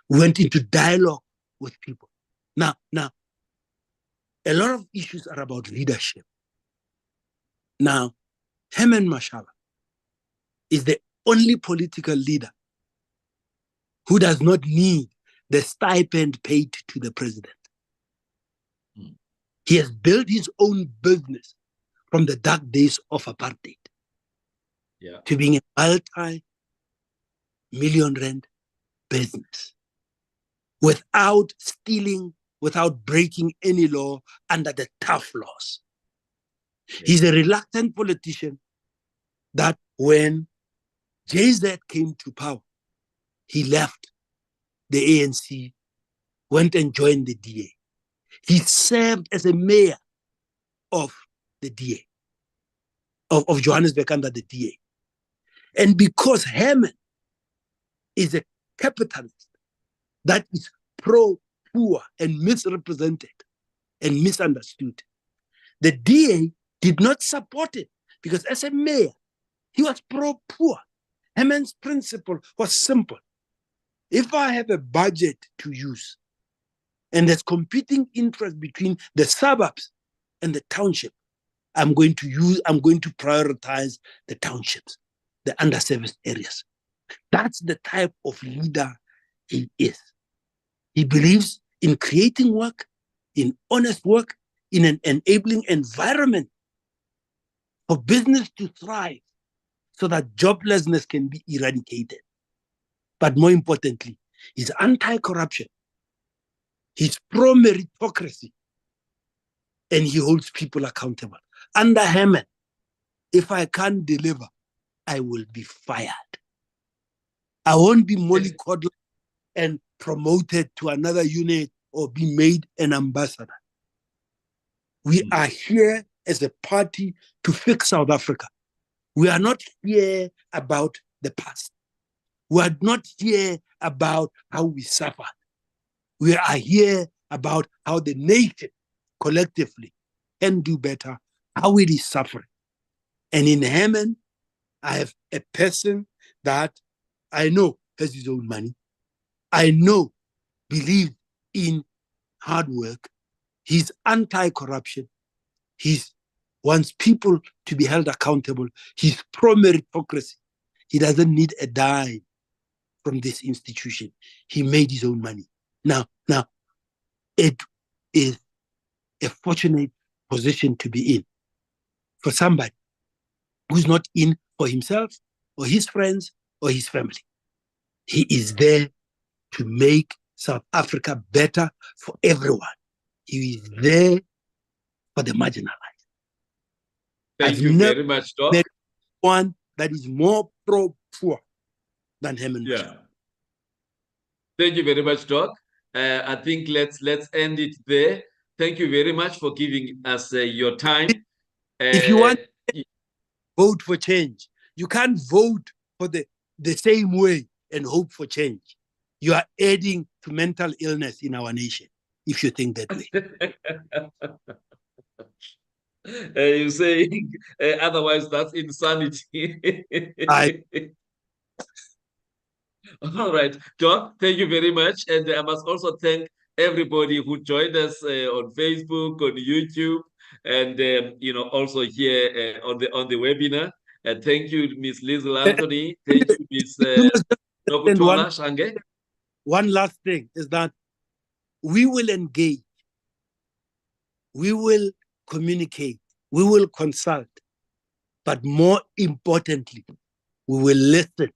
We went into dialogue with people. Now, a lot of issues are about leadership. Now, Herman Mashaba is the only political leader who does not need the stipend paid to the president. He has built his own business from the dark days of apartheid to being a multi-million rand business without stealing, without breaking any law under the tough laws. He's a reluctant politician that when JZ came to power, he left the ANC, went and joined the DA. He served as a mayor of the DA, of Johannesburg under the DA. And because Herman is a capitalist that is pro-poor and misrepresented and misunderstood, the DA did not support it because as a mayor, he was pro-poor. Herman's principle was simple. If I have a budget to use and there's competing interest between the suburbs and the township, I'm going to prioritize the townships, the underserviced areas. That's the type of leader he is. He believes in creating work, in honest work, in an enabling environment for business to thrive so that joblessness can be eradicated. But more importantly, he's anti-corruption. He's pro-meritocracy. And he holds people accountable. Under Herman, if I can't deliver, I will be fired. I won't be mollycoddled and promoted to another unit or be made an ambassador. We are here as a party to fix South Africa. We are not here about the past. We are not here about how we suffered. We are here about how the nation collectively can do better, how it is suffering. And in Herman, I have a person that I know has his own money. I know believes in hard work. He's anti-corruption. He wants people to be held accountable. He's pro-meritocracy. He doesn't need a dime from this institution. He made his own money. Now, it is a fortunate position to be in for somebody who's not in for himself or his friends or his family. He is there to make South Africa better for everyone. He is there for the marginalized. Thank you very much, Doc. There is one that is more pro-poor than Herman. Yeah. Thank you very much, Doc. I think let's end it there. Thank you very much for giving us your time. If you want to vote for change, you can't vote for the same way and hope for change. You are adding to mental illness in our nation if you think that way. You're saying otherwise that's insanity. All right, Doc, thank you very much. And I must also thank everybody who joined us on Facebook, on YouTube, and also here on the webinar. Thank you, Ms. Liesl Anthony. Thank you, Ms. Nokutola Shange. One last thing is that we will engage, we will communicate, we will consult, but more importantly, we will listen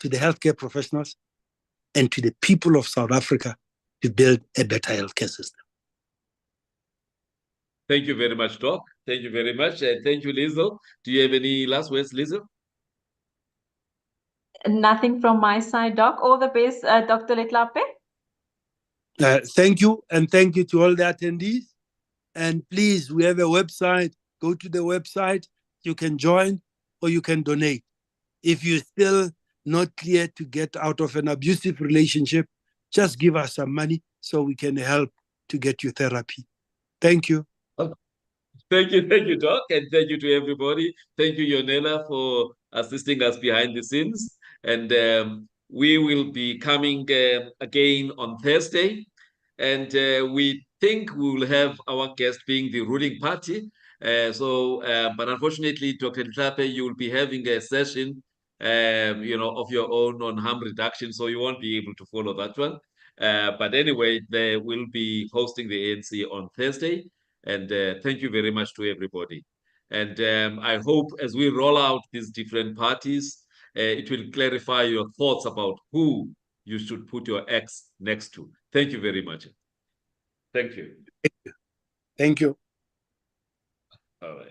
to the healthcare professionals and to the people of South Africa to build a better healthcare system. Thank you very much, Doc. Thank you very much. And thank you, Liesl. Do you have any last words, Liesl? Nothing from my side, Doc. All the best, Dr. Letlape. Thank you, and thank you to all the attendees. And please, we have a website. Go to the website. You can join or you can donate. If you're still not clear to get out of an abusive relationship, just give us some money so we can help to get you therapy. Thank you. Thank you, Doc, and thank you to everybody. Thank you, Yonela, for assisting us behind the scenes. And we will be coming again on Thursday. And we think we will have our guest being the ruling party. But unfortunately, Dr. Letlape, you will be having a session, of your own on harm reduction, so you won't be able to follow that one. But anyway, they will be hosting the ANC on Thursday. And thank you very much to everybody. And I hope as we roll out these different parties, it will clarify your thoughts about who you should put your X next to. Thank you very much. Thank you. Thank you. All right.